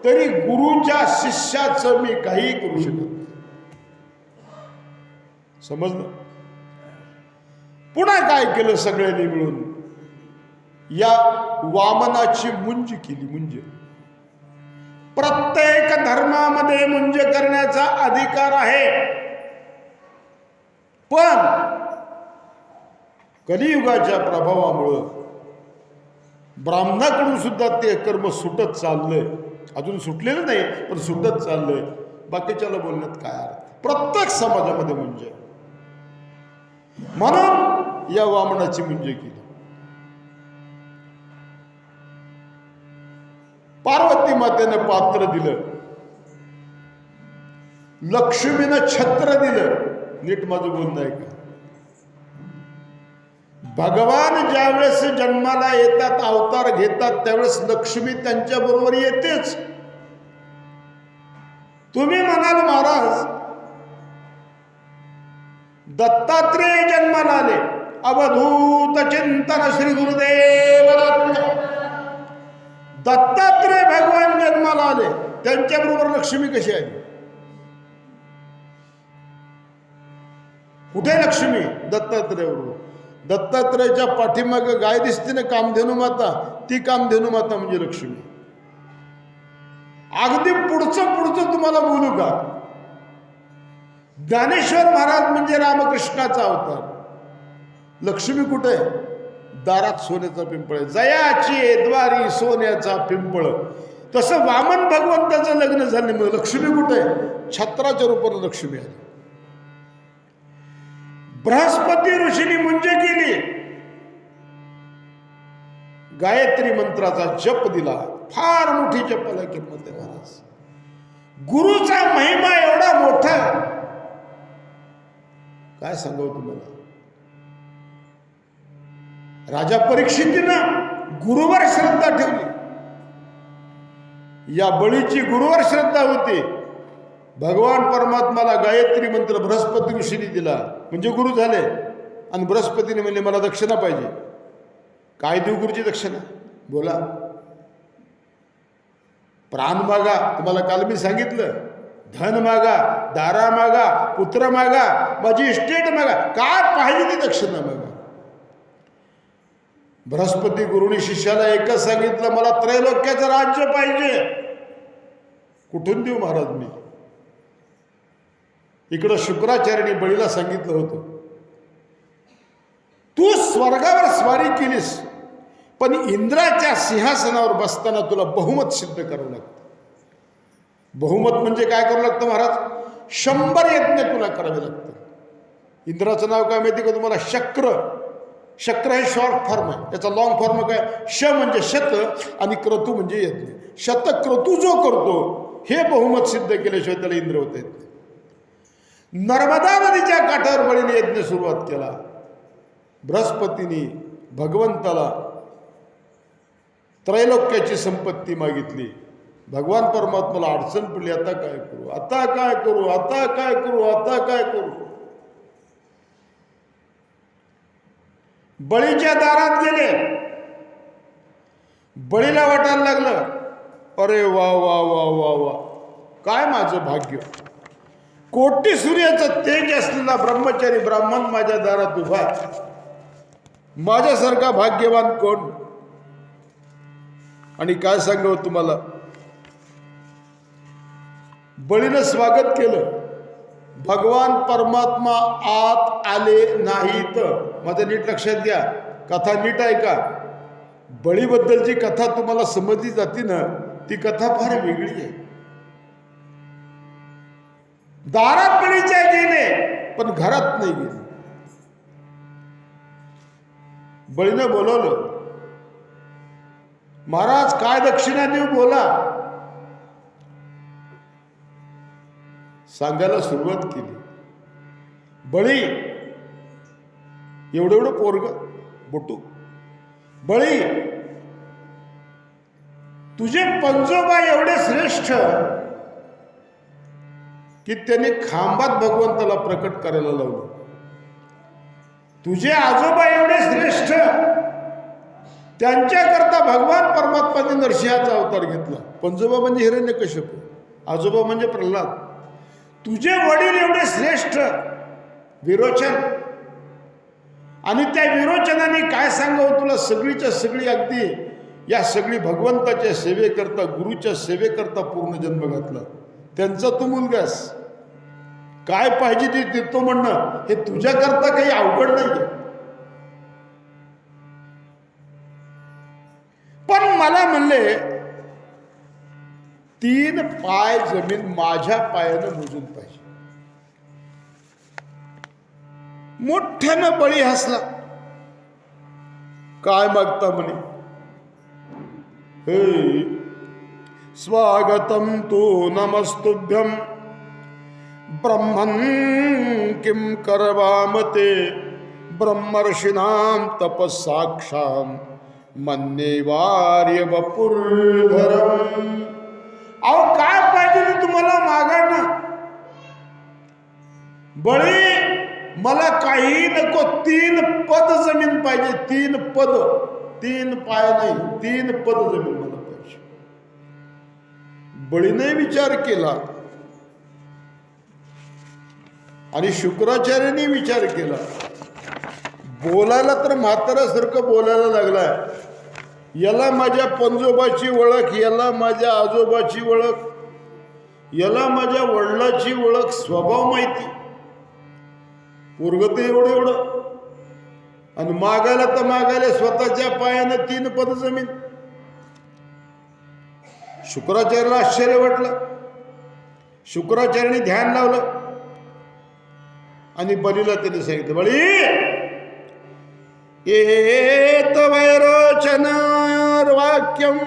तरी गुरुच्या शिष्याचं मी काही करू शकत नाही. समजलं? पुन्हा काय केलं सगळ्यांनी मिळून? या वामनाची मुंज केली. मुंज प्रत्येक धर्मामध्ये मुंज करण्याचा अधिकार आहे, पण कलियुगाच्या प्रभावामुळं ब्राह्मणाकडून सुद्धा ते कर्म सुटत चाललंय. अजून सुटलेलं नाही पण सुटत चाललंय. बाकीच्याला बोलण्यात काय अर्थ? प्रत्येक समाजामध्ये मुंज, म्हणून या वामनाची मुंज केली. पार्वती मातेनं पात्र दिलं, लक्ष्मीनं छत्र दिलं. नीट माझं बोलणं आहे का? भगवान ज्यावेळेस जन्माला येतात, अवतार घेतात, त्यावेळेस लक्ष्मी त्यांच्या बरोबर येतेच. तुम्ही म्हणाल महाराज दत्तात्रेय जन्माला आले, अवधूत चिंतन श्री गुरुदेव दत्त. दत्तात्रेय भगवान जन्माला आले, त्यांच्याबरोबर लक्ष्मी कशी आली? कुठे लक्ष्मी? दत्तात्रेय बरोबर. दत्तात्रेयाच्या पाठीमागे गाय दिसते ना, कामधेनू माता, ती कामधेनू माता म्हणजे लक्ष्मी. अगदी पुढचं तुम्हाला बोलू का? ज्ञानेश्वर महाराज म्हणजे रामकृष्णाचा अवतार. लक्ष्मी कुठे? दारात सोन्याचा पिंपळ आहे. जयाची द्वारी सोन्याचा पिंपळ. तसं वामन भगवंताचं लग्न झाल्यामुळे लक्ष्मी कुठे? छत्राच्या रूपाने लक्ष्मी आली. बृहस्पती ऋषींनी मुंज केली, गायत्री मंत्राचा जप दिला. फार मोठी जपाला किंमत आहे महाराज. गुरुचा महिमा एवढा मोठा, काय सांगावं तुम्हाला. राजा परीक्षितीनं गुरुवर श्रद्धा ठेवली. या बळीची गुरुवर श्रद्धा होती. भगवान परमात्माला गायत्री मंत्र बृहस्पती ऋषींनी दिला, म्हणजे गुरु झाले. आणि बृहस्पतीने म्हणले मला दक्षिणा पाहिजे. काय देऊ गुरुची दक्षिणा? बोला. प्राण मागा, तुम्हाला काल मी सांगितलं. धन मागा, दारा मागा, पुत्र मागा, माझी इस्टेट मागा, काय पाहिजे ती दक्षिणा मागा. बृहस्पती गुरुनी शिष्याला एकच सांगितलं, मला त्रैलोक्याचं राज्य पाहिजे. कुठून देऊ महाराज मी? इकडं शुक्राचार्याने बळीला सांगितलं होतं, तू स्वर्गावर स्वारी केलीस, पण इंद्राच्या सिंहासनावर बसताना तुला बहुमत सिद्ध करावं लागतं. बहुमत म्हणजे काय करावं लागतं महाराज? 100 यज्ञ तुला करावे लागतं. इंद्राचं नाव काय माहिती का तुम्हाला? शक्र. शक्र हे शॉर्ट फॉर्म आहे, त्याचा लॉंग फॉर्म काय? श म्हणजे शत आणि क्रतू म्हणजे यज्ञ. शतक्रतू जो करतो हे बहुमत सिद्ध केल्याशिवाय त्याला इंद्र होता येत नाही. नर्मदा नदीच्या काठावर बळीने यज्ञ सुरुवात केला. बृहस्पतीने भगवंताला त्रैलोक्याची संपत्ती मागितली. भगवान परमात्माला अडचण पडली, आता काय करू, आता काय करू, आता काय करू, आता काय करू. बळीच्या दारात गेले. बळीला वाटायला लागलं, अरे वा वा वा वा वा, काय माझं भाग्य. कोटी सूर्याचं तेज असलेला ब्रह्मचारी ब्राह्मण माझ्या दारात उभा. माझ्यासारखा भाग्यवान कोण? आणि काय सांगावं तुम्हाला, बळीनं स्वागत केलं. भगवान परमात्मा आत आले नाहीत. माझं नीट लक्षात घ्या, कथा नीट आहे का? बळीबद्दलची कथा तुम्हाला समजली जाते ना, ती कथा फार वेगळी आहे. दारात बळीच्या गेले, पण घरात नाही गेले. बळीनं बोलवलं, महाराज काय दक्षिणा देऊ, बोला. सांगायला सुरुवात केली. बळी एवढं पोरग बोटू, बळी तुझे पंजोबा एवढे श्रेष्ठ की त्याने खांबात भगवंताला प्रकट करायला लावलं. तुझे आजोबा एवढे श्रेष्ठ, त्यांच्याकरता भगवान परमात्माने नरसिंहाचा अवतार घेतला. पंजोबा म्हणजे हिरण्यकश्यप, आजोबा म्हणजे प्रल्हाद. तुझे वडील एवढे श्रेष्ठ, विरोचन, आणि त्या विरोचनाने काय सांगावं तुला, सगळीच्या सगळी अगदी या सगळी भगवंताच्या सेवेकरता, गुरुच्या सेवेकरता पूर्ण जन्म घातला. त्यांचा तू मुलगास, काय पाहिजे ते देतो म्हणणं हे तुझ्याकरता काही अवघड नाही. पण मला म्हणले 3 पाय जमीन माझ्या पायानं मोजून पाहिजे. मोठ्यानं बळी हसला. काय मागता म्हणे? हे स्वागतम तू नमस्तुभ्यम ब्रह्मन् किं करवामते ब्रह्मर्षीणाम तपसाक्षाम मन्येवार्य वपुर्धरम. अहो काय पाहिजे ते तुम्हाला मागा ना. बळी मला काही नको, 3 पद जमीन पाहिजे. 3 पद, 3 पाय नाही, 3 पद जमीन मला पाहिजे. बळीने विचार केला आणि शुक्राचार्याने विचार केला. बोलायला तर म्हाताऱ्यासारखं बोलायला लागलाय. याला माझ्या पंजोबाची ओळख, याला माझ्या आजोबाची ओळख, याला माझ्या वडिलाची ओळख, स्वभाव माहिती. पोरगं तर एवढं आणि मागायला तर मागायला स्वतःच्या पायानं 3 पद जमीन. शुक्राचार्याला आश्चर्य वाटलं. शुक्राचार्याने ध्यान लावलं आणि बलीला त्याने सांगितलं, बळी एत वैरोचन वाक्यम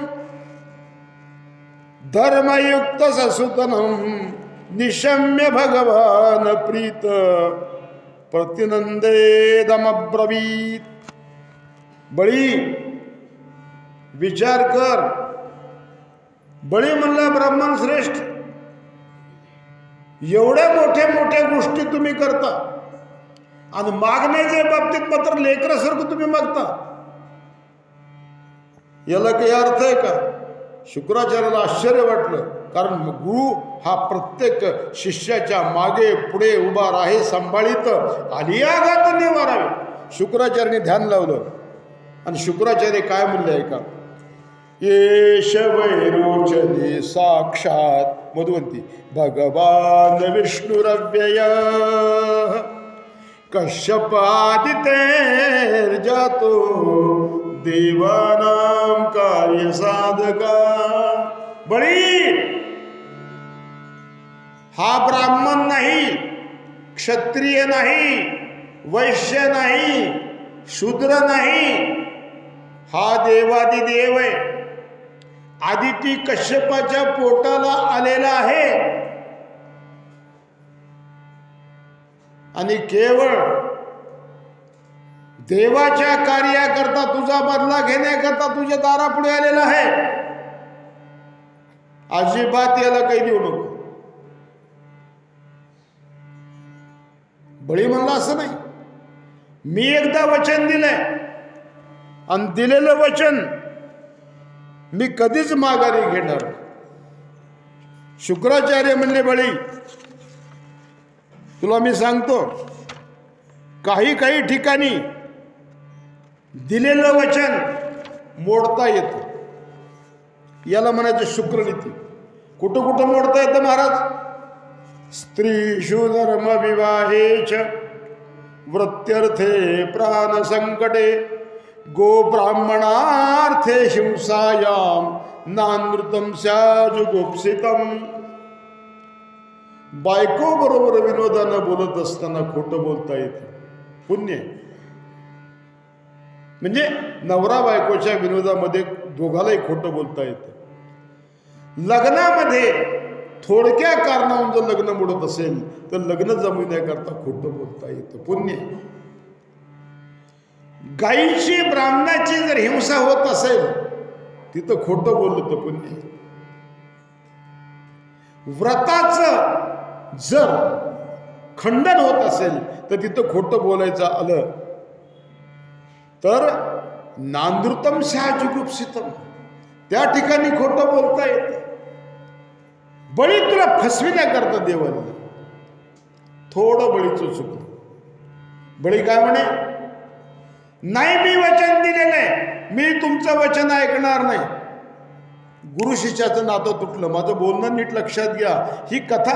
धर्मयुक्त ससुतनम निशम्य भगवान प्रीत प्रतिनंदेदमब्रवीत. बळी विचार कर. बळी म्हणला, ब्राह्मण श्रेष्ठ, एवढ्या मोठ्या मोठ्या गोष्टी तुम्ही करता आणि मागण्याच्या बाबतीत मात्र लेकरासारखं तुम्ही मागता. याला काही अर्थ आहे का? शुक्राचार्याला आश्चर्य वाटलं, कारण गुरु हा प्रत्येक शिष्याच्या मागे पुढे उभा राहे, सांभाळीत आलियाघात निवारावे. शुक्राचार्याने ध्यान लावलं आणि शुक्राचार्य काय म्हणले ऐका. येश वैरोचने साक्षात मधुवंती भगवान विष्णुरव्यय कश्यपादितेर्जातो देवानां कार्य साधका. बळी हा ब्राह्मण नाही, क्षत्रिय नाही, वैश्य नाही, शूद्र नाही, हा देवादिदेव आहे. आदिती कश्यपाच्या पोटाला आलेला आहे आणि केवळ देवाच्या कार्याकरता, तुझा बदला घेण्याकरता तुझ्या दारापुढे आलेला आहे. अजिबात याला काही देऊ नको. बळी म्हणला, असं नाही, मी एकदा वचन दिलंय आणि दिलेलं वचन मी कधीच माघारी घेणार. शुक्राचार्य म्हणले, बळी तुला मी सांगतो, काही ठिकाणी दिलेलं वचन मोडता येतं. याला म्हणायचं शुक्रनीती. कुठं कुठं मोडता येतं महाराज? स्त्रीषु धर्म विवाहेच वृत्त्यर्थे प्राण संकटे गो ब्राह्मणार्थे हिंसायाम नानृतम स्याजुगुप्सितम. बायको बरोबर विनोदानं बोलत असताना खोटं बोलता येतं, पुण्य. म्हणजे नवरा बायकोच्या विनोदामध्ये दोघालाही खोटं बोलता येतं. लग्नामध्ये थोडक्या कारणावरून जर लग्न मोडत असेल तर लग्न जमविण्याकरता खोटं बोलता येतं, पुण्य. गायीची ब्राह्मणाची जर हिंसा होत असेल तिथं खोटं बोललं तर पुण्य. व्रताचं जर खंडन होत असेल तर तिथं खोटं बोलायचं आलं तर नांदृतम शाजुगुप्सितम, त्या ठिकाणी खोटं बोलता येतं. बळी तुला फसविण्याकरता देवाला थोडं बळीचं चुकलं. बळी काय म्हणे, नाही मी वचन दिलेलं आहे, मी तुमचं वचन ऐकणार नाही. गुरु शिष्याचं नातं तुटलं. माझं बोलणं नीट लक्षात घ्या. ही कथा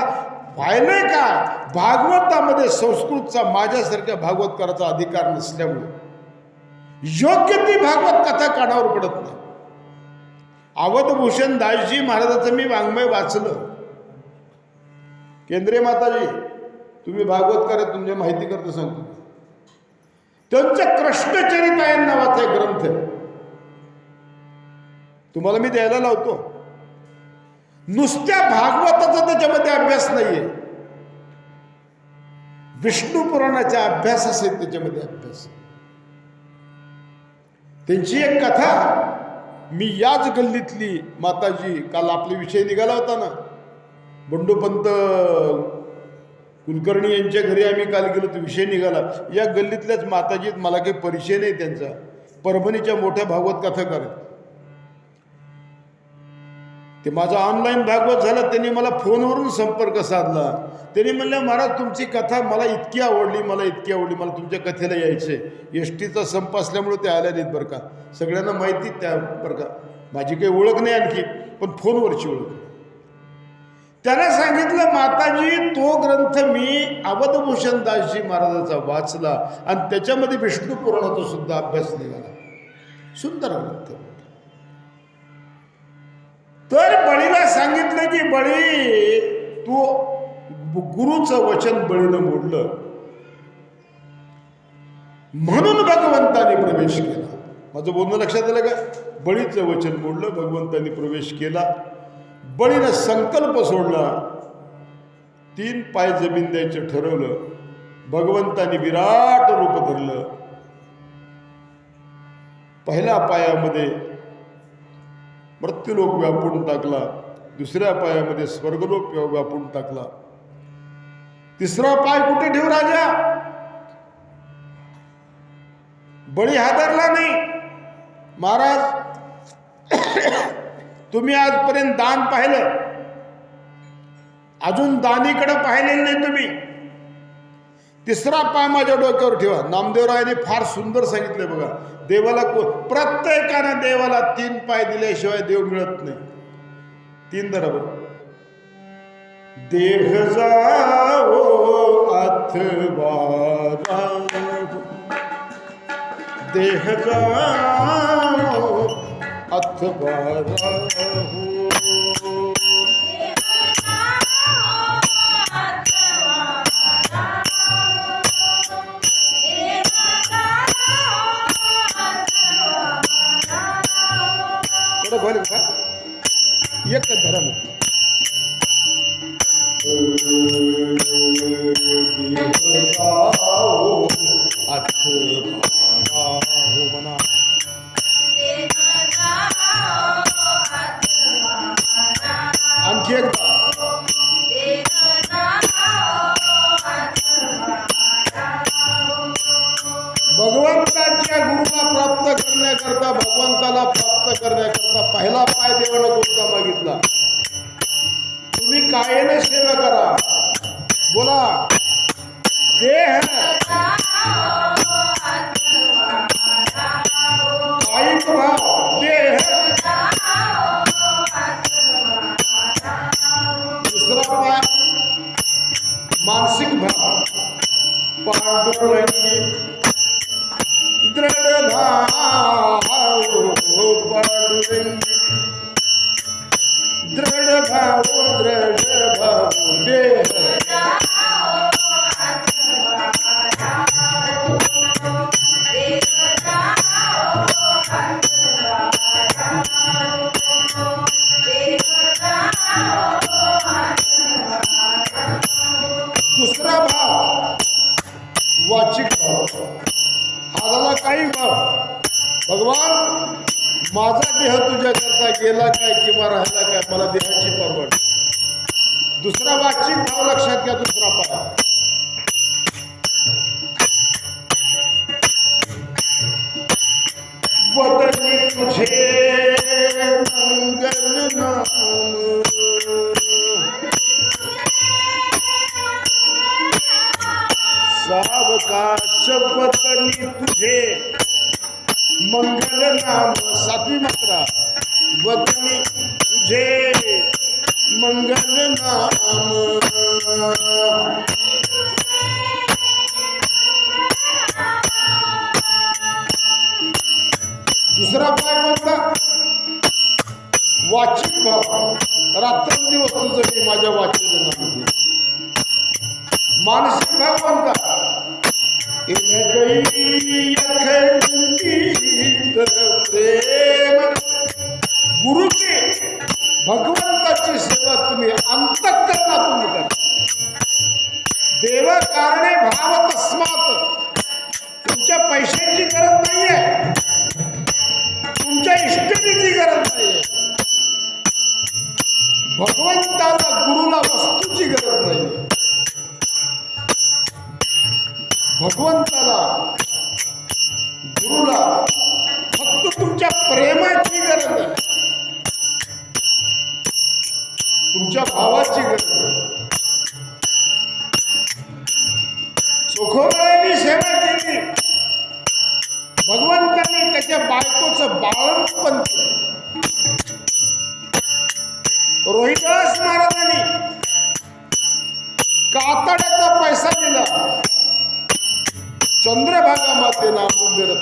पाहिलंय का? भागवतामध्ये संस्कृतचा माझ्यासारख्या भागवतकाराचा अधिकार नसल्यामुळे योग्य ती भागवत कथा कानावर पडत नाही. अवधभूषण दासजी महाराजाचं मी वाङ्मय वाचलं. केंद्रीय माताजी, तुम्ही भागवतकार, तुमची माहिती करता सांगतो. त्यांचं कृष्णचरितायन नावाचा एक ग्रंथ आहे, तुम्हाला मी द्यायला लावतो. नुसत्या भागवताचा त्याच्यामध्ये अभ्यास नाहीये. विष्णू पुराणाच्या अभ्यास असेल त्याच्यामध्ये अभ्यास. त्यांची एक कथा, मी याच गल्लीतली माताजी, काल आपला विषय निघाला होता ना, बंडूपंत कुलकर्णी यांच्या घरी आम्ही काल गेलो, तो विषय निघाला. या गल्लीतल्याच माताजीत, मला काही परिचय नाही त्यांचा, परभणीच्या मोठ्या भागवत कथाकार आहेत. ते माझा ऑनलाईन भागवत झाला, त्यांनी मला फोनवरून संपर्क साधला. त्यांनी म्हणलं, महाराज तुमची कथा मला इतकी आवडली, मला तुमच्या कथेला यायचे. एस टीचा संप असल्यामुळे ते आल्या नाहीत बरं का, सगळ्यांना माहिती त्या बरं का, माझी काही ओळख नाही आणखी, पण फोनवरची ओळख. त्याला सांगितलं, माताजी तो ग्रंथ मी अवधभूषण दासजी महाराजांचा वाचला आणि त्याच्यामध्ये विष्णू पुराणाचा सुद्धा अभ्यास निघाला. सुंदर ग्रंथ. तर बळीला सांगितलं की बळी, तू गुरुचं वचन बळीनं मोडलं, म्हणून भगवंताने प्रवेश केला. माझं बोलणं लक्षात आलं का? बळीचं वचन मोडलं, भगवंताने प्रवेश केला. बळीनं संकल्प सोडला, 3 पाय जमीन द्यायचं ठरवलं. भगवंताने विराट रूप धरलं. पहिल्या पायामध्ये मृत्यूलोक व्यापून टाकला, दुसऱ्या पायामध्ये स्वर्गलोक व्यापून टाकला. तिसरा पाय कुठे ठेवू राजा? बळी हादरला नाही. महाराज तुम्ही आजपर्यंत दान पाहिलं, अजून दानीकडे पाहिलेलं नाही तुम्ही. तिसरा पाय माझ्या डोक्यावर ठेवा. नामदेवरायाने फार सुंदर सांगितलंय बघा, देवाला प्रत्येकानं देवाला 3 पाय दिल्याशिवाय देव मिळत नाही. 3 बरोबर. देह जाओ अथवा राहो, देह जाओ अथवा राहो. एक धर्म म्हणा. आणखी एकदा भगवंताच्या गुरुला प्राप्त करण्याकरता, भगवंताला प्राप्त करण्याकरता पहिला पाय देवाला कोणता मागितला? तुम्ही कायेने सेवा करा. बोला, देह कायिक भाव, देह. दुसरा पाय मानसिक भाव, पांडुरंगी दृढ भाव, पांडुरंगी दृढ भाव, दृढ भाव. देह दुसरा भाव वाचिक भाव. हा झाला काही भाव. भगवान माझा देह तुझ्या करता गेला काय किंवा राहिला काय, मला देहाची परवड. दुसरा वाचिक भाव लक्षात घ्या. दुसरा पाय वदनी तुझे मंगल नाम, सावकाश वदनी तुझे मंगल नाम. 7वी मात्रा. वदनी तुझे मंगल नाम. दुसरा पाय कोणता? वाचिक भाव. रात्रंदिवस तुझं मी माझ्या वाचनामध्ये. मानसिक भाव कोणता? प्रेम. गुरुची, भगवंताची सेवा तुम्ही अंतःकरणातून करा. देव देव कारणे भाव तस्मात. तुमच्या पैशांची गरज नाहीये, तुमच्या इष्टतेची गरज नाहीये. भगवंताला गुरुला वस्तूची गरज नाहीये. भगवंताला गुरुला फक्त तुमच्या प्रेमाची गरज आहे, तुमच्या भावाची गरज आहे. चोखोबाळांनी सेवा केली, भगवंतांनी त्याच्या बायकोचं बाळंतपण केलं. रोहिदास महाराजांनी कातड्याचा पैसा दिला, चंद्रभागा मातेला अमूल्य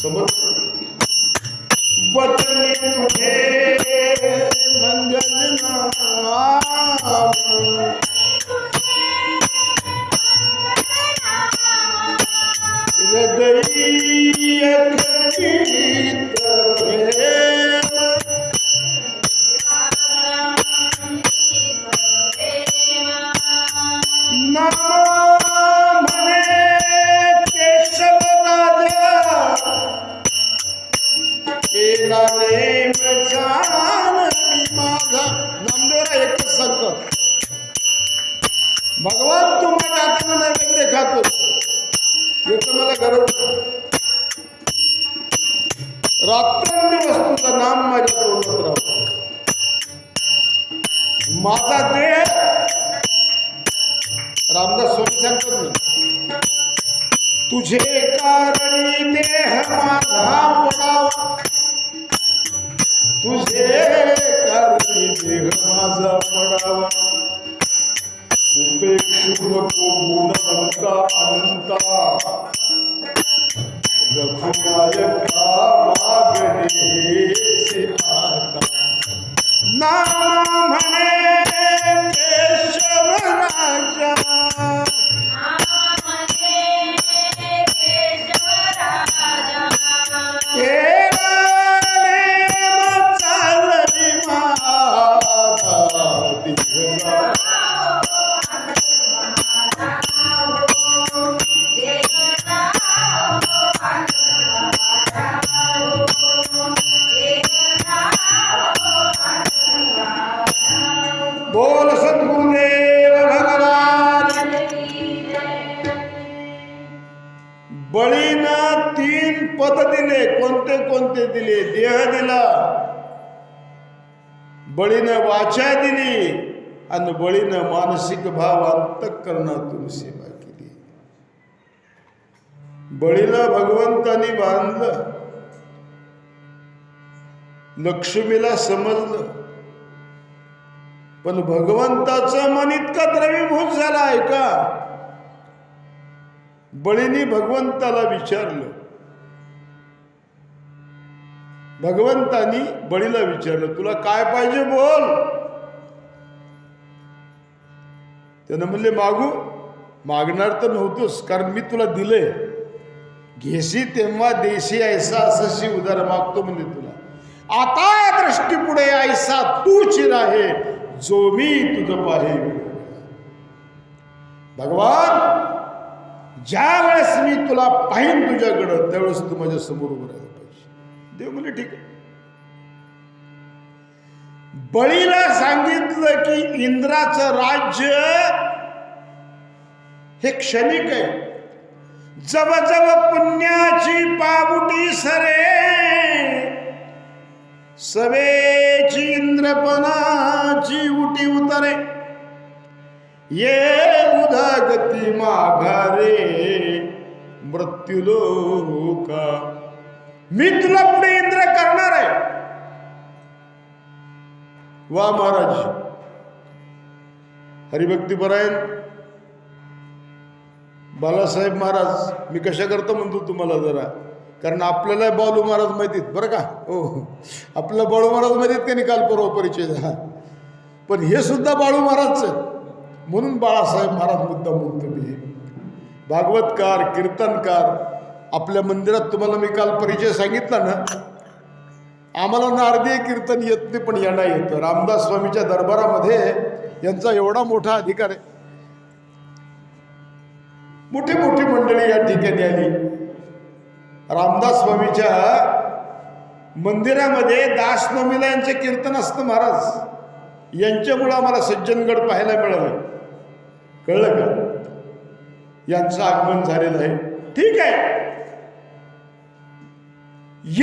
समज. वचनी तुझे मंगल नाम, हृदय खचित प्रेम, नाम म्हणे केशव राजा, केला नेम जानवी माझा. नामदेवरा एकच सांगतात, भगवान तू माझ्या हाताने नैवेद्य खातोस, याचं मला गरज नाही. रात्रंदिवस तुझं नाम माझ्या तोंडात राहतो. माझा देह, रामदास स्वामी सांगतात ना, तुझे कारणी देह माझा पडावा, तुझे कारणी देह माझा पडावा. उपेक्षु नको गुणवंता अनंता, रघुनायका मागणे आता. नाम म्हणे केशव राजा, केला नेम चालवी माझा दिवसा. बोल सद्गुरुदेव भगवान. बळीनं 3 पद दिले. कोणते कोणते दिले? देह दिला, बळीनं वाचा दिली, आणि बळीनं मानसिक भाव अंतःकरणातून सेवा केली. बळीला भगवंतानी बांधलं, लक्ष्मीला समजलं, पण भगवंताचं मन इतकं द्रवीभूत झालं आहे का? बळीनी भगवंताला विचारलं, भगवंतानी बळीला विचारलं, तुला काय पाहिजे बोल. त्यानं म्हणले, मागू. मागणार तर नव्हतोस, कारण मी तुला दिलंय. घेसी तेव्हा देशी ऐसा असशी उदार मागतो म्हणजे तुला. आता या दृष्टीपुढे ऐसा तूच राहे, जो मी तुझं पाहे. भगवान, ज्या वेळेस मी तुला पाहीन तुझ्याकडं, त्यावेळेस तू माझ्या समोर उभं राहायला पाहिजे. देव म्हणजे ठीक आहे. बळीला सांगितलं की इंद्राचं राज्य हे क्षणिक आहे. जव जव पुण्याची पाबुटी सरे, सवेची इंद्रपणाची उटी उतरे. ये उदागती माघारे मृत्युलोका. मी तुला पुढे इंद्र करणार आहे. वा महाराज, हरिभक्तीपरायण बालासाहेब महाराज, मी कशा करतो म्हणतो तुम्हाला जरा, कारण आपल्याला बाळू महाराज माहितीत बरं का. हो, आपल्याला बाळू महाराज माहितीत का निकाल परवा परिचय झाला, पण हे सुद्धा बाळू महाराजच आहेत. म्हणून बाळासाहेब महाराज मुद्दा म्हणतो मी. भागवतकार, कीर्तनकार. आपल्या मंदिरात तुम्हाला मी काल परिचय सांगितला ना, आम्हाला नारदीय कीर्तन येत नाही, पण यांना येतं. रामदास स्वामीच्या दरबारामध्ये यांचा एवढा मोठा अधिकार आहे. मोठी मोठी मंडळी या ठिकाणी आली. रामदास स्वामीच्या मंदिरामध्ये दासनवमीला यांचे कीर्तन असतं महाराज. यांच्यामुळं आम्हाला सज्जनगड पाहायला मिळालं. कळलं का? यांचं आगमन झालेलं आहे. ठीक आहे.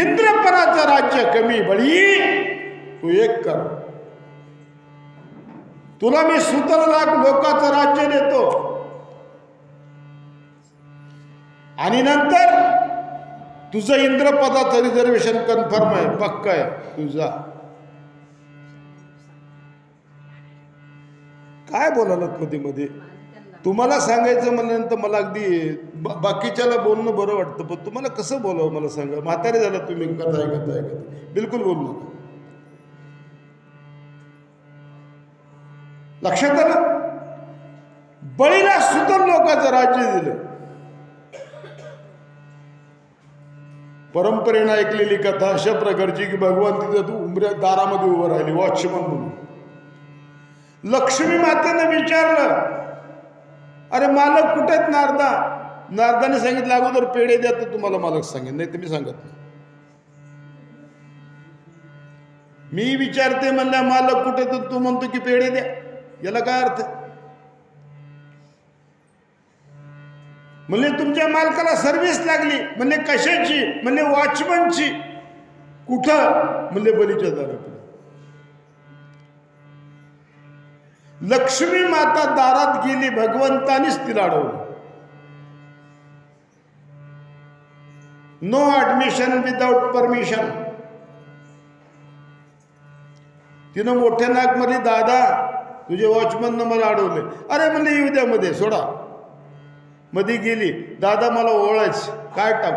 इंद्रपणाचं राज्य कमी बळी तू एक कर. तुला मी 17 लाख लोकांचं राज्य देतो आणि नंतर तुझं इंद्रपदाचं रिझर्वेशन कन्फर्म आहे, पक्का आहे तुझा. काय बोलायलात मध्ये मध्ये? तुम्हाला सांगायचं म्हणल्यानंतर मला अगदी बाकीच्याला बोलणं बरं वाटतं, पण तुम्हाला कसं बोलावं मला सांगा. म्हातारे झाला तुम्ही कथा ऐकत बिलकुल बोलू नका. लक्षात आलं? बळीला 17 लोकांचं राज्य दिलं. परंपरेनं ऐकलेली कथा अशा प्रकारची की भगवान तिथं उंबऱ्या दारामध्ये उभं राहिली वॉचमन म्हणून. लक्ष्मी मातेनं विचारलं, अरे मालक कुठे आहेत नारदा? नारदाने सांगितलं अगोदर पेढे द्या तर तुम्हाला मालक सांगेन, नाही तुम्ही सांगत नाही. मी विचारते म्हणल्या मालक कुठे, तर तू म्हणतो की पेढे द्या. याला काय अर्थ? म्हणजे तुमच्या मालकाला सर्व्हिस लागली. म्हणजे कशाची? म्हणजे वॉचमनची. कुठं? म्हणजे बलीच्या दारात. लक्ष्मी माता दारात गेली, भगवंतानीच तिला अडवलं. No admission without permission. तिनं मोठ्या नाक मध्ये, दादा तुझे वॉचमननं मला अडवले. अरे म्हणले येऊ द्या मध्ये, सोडा. मध्ये गेली, दादा मला ओवाळायच. काय टाक?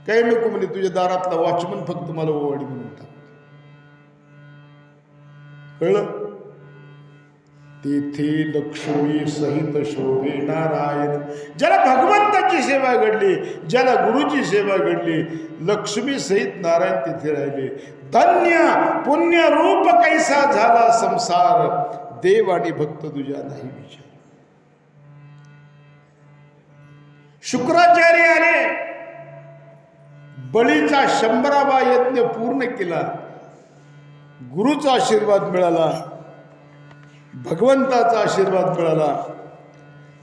काही नको म्हणजे तुझ्या दारातला वॉचमन फक्त मला ओवाळी म्हणून टाक. कळलं? तेथे लक्ष्मी सहित शोभे नारायण. ज्याला भगवंताची सेवा घडली, ज्याला गुरुची सेवा घडली, लक्ष्मी सहित नारायण तिथे राहिले. धन्य पुण्य रूप कैसा झाला संसार, देव आणि भक्त तुझ्या नाही विचार. शुक्राचार्य आले, बळीचा 100वा यज्ञ पूर्ण केला. गुरुचा आशीर्वाद मिळाला, भगवंताचा आशीर्वाद मिळाला.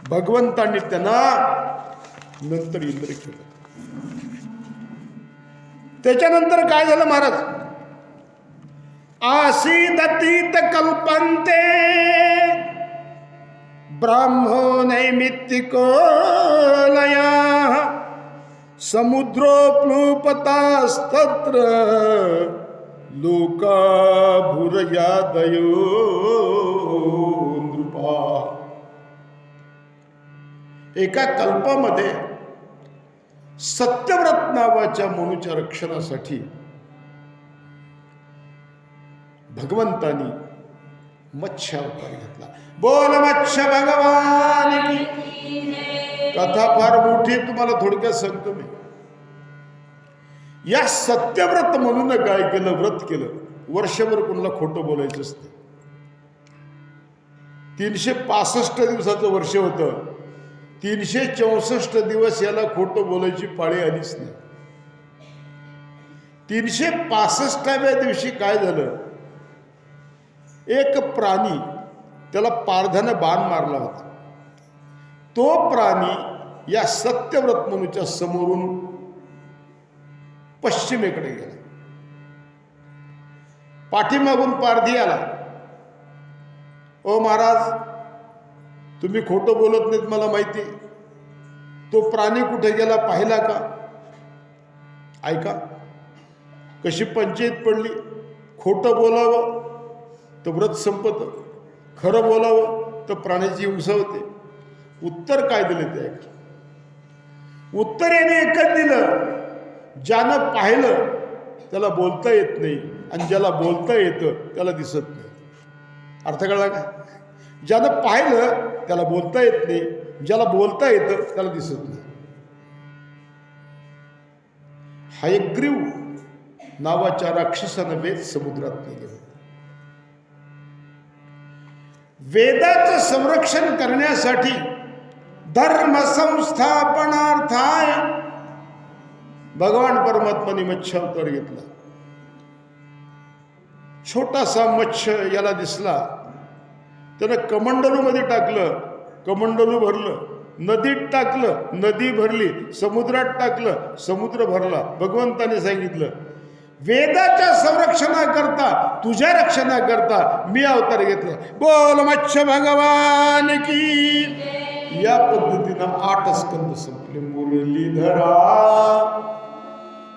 भगवंतांनी त्यांना नंतर इंद्र केलं. त्याच्यानंतर काय झालं महाराज? आसीदतीत कल्पन्ते ब्राह्मो नैमित्तिको लया समुद्रोप्लुपतास्तत्र लोका भूरयादयो नृपा. एका कल्पामध्ये सत्यव्रत नावाच्या मनुच्या रक्षणासाठी भगवंतानी मत्स्य अवतार घेतला. बोल मत्स्य भगवान की. कथा फार मोठी, तुम्हाला थोडक्यात सांगतो मी. या सत्यव्रत म्हणून काय केलं? व्रत केलं. वर्षभर कोणाला खोटं बोलायचं असतं. 365 दिवसाचं वर्ष होतं. 364 दिवस याला खोटं बोलायची पाळी आलीच नाही. 365व्या दिवशी काय झालं? एक प्राणी, त्याला पारध्यानं बाण मारला होता. तो प्राणी या सत्यव्रत मनुच्या समोरून पश्चिमेकडे गेला. पाठीमागून पारधी आला. ओ महाराज, तुम्ही खोटं बोलत नाहीत मला माहिती. तो प्राणी कुठे गेला पाहिला का? ऐका कशी पंचायत पडली. खोटं बोलावं तर व्रत संपत, खरं बोलावं तर प्राण्याची हिंसा होते. उत्तर काय दिलं ते ऐका. उत्तर याने एकच दिलं, ज्यानं पाहिलं त्याला बोलता येत नाही आणि ज्याला बोलता येतं त्याला दिसत नाही. अर्थ कळला का? ज्यानं पाहिलं त्याला बोलता येत नाही, ज्याला बोलता येतं त्याला दिसत नाही. हयग्रीव नावाच्या राक्षसानं वेद समुद्रात नेले. वेदाचं संरक्षण करण्यासाठी धर्म संस्थापनार्थाय भगवान परमात्माने मत्स्य अवतार घेतला. छोटासा मत्स्य याला दिसला, त्यानं कमंडलू मध्ये टाकलं, कमंडलू भरलं, नदीत टाकलं, नदी भरली, समुद्रात टाकलं, समुद्र भरला. भगवंताने सांगितलं वेदाच्या संरक्षणाकरता, तुझ्या रक्षणाकरता मी अवतार घेतला. बोल मत्स्य भगवान की. या पद्धतीनं 8 स्कंद संपले. मुरलीधरा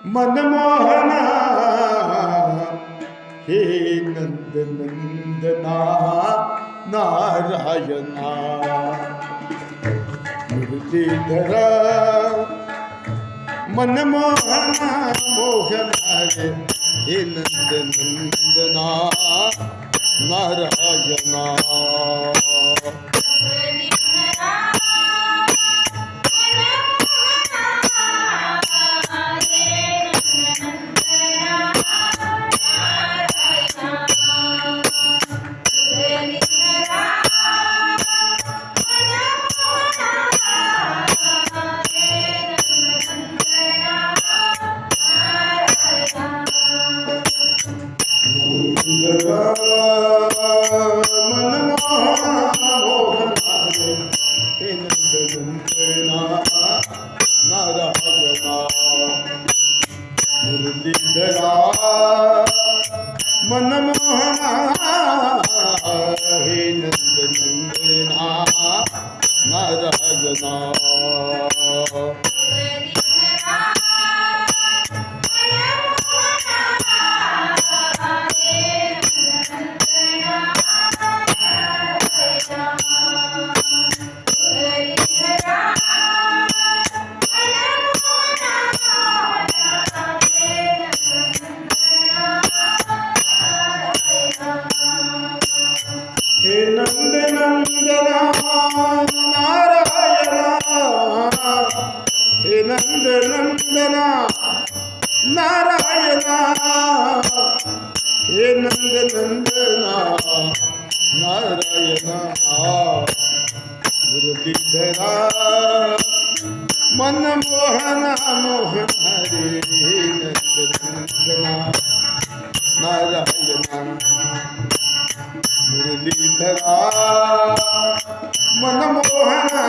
मनमोहना हे नंद नंदना नारायणा. मुरलीधरा मनमोहना मोहना हे नंद नंदना नारायणा. मुरलीधरा मनमोहना हे नंद नंदना नारायणा. हे नंद नंदना नारायणा. हे नंद नंदना नारायणा. हे नंद नंदना नारायणा. मुरलीधरा मनमोहना मोहना रे नंद नंदना नारायणा. मुरलीधरा मनमोहना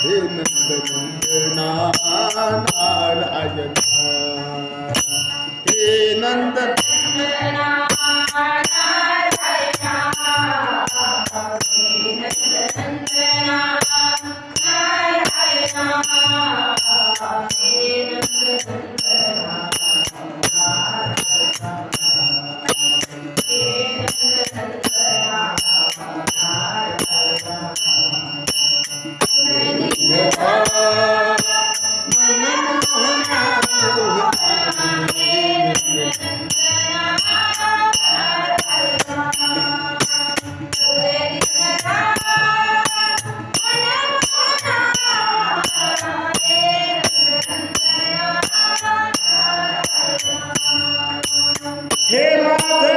हे नंद नंदना नारायणा. हे नंद हे माधव हे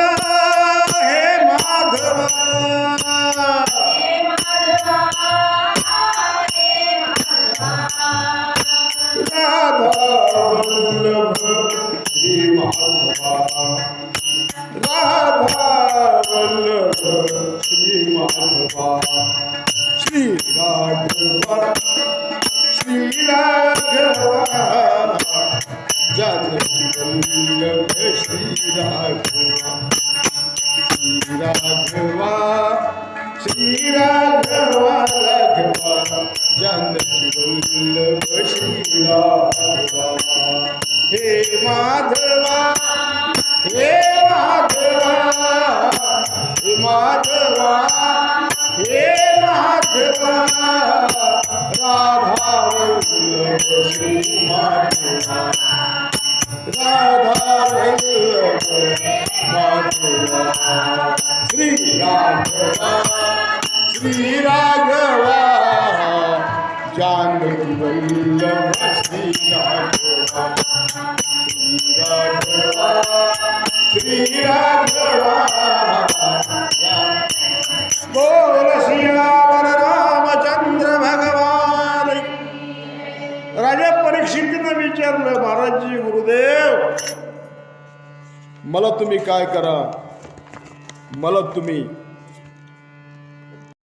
माधव हे माधव हे माधव. राधा वल्लभ श्री माधवा. राधा वल्लभ श्री माधवा. श्री राघवा श्री राघवा जानकी वल्लभ श्री राघवा. श्री राघवा श्री राघवा राघवा जानकी वल्लभ श्री राघवा. हे माधवा हे माधवा हे माधवा हे माधवा. राधा वल्लभ श्री माधवा. राधा वल्लभ माधवा. श्री राघवा श्री राघवा जानकी वल्लभ श्री राघवा श्री राघवा बोल सियावर रामचंद्र भगवान. राजा परीक्षितीनं विचारलं, महाराजजी गुरुदेव मला तुम्ही काय करा, मला तुम्ही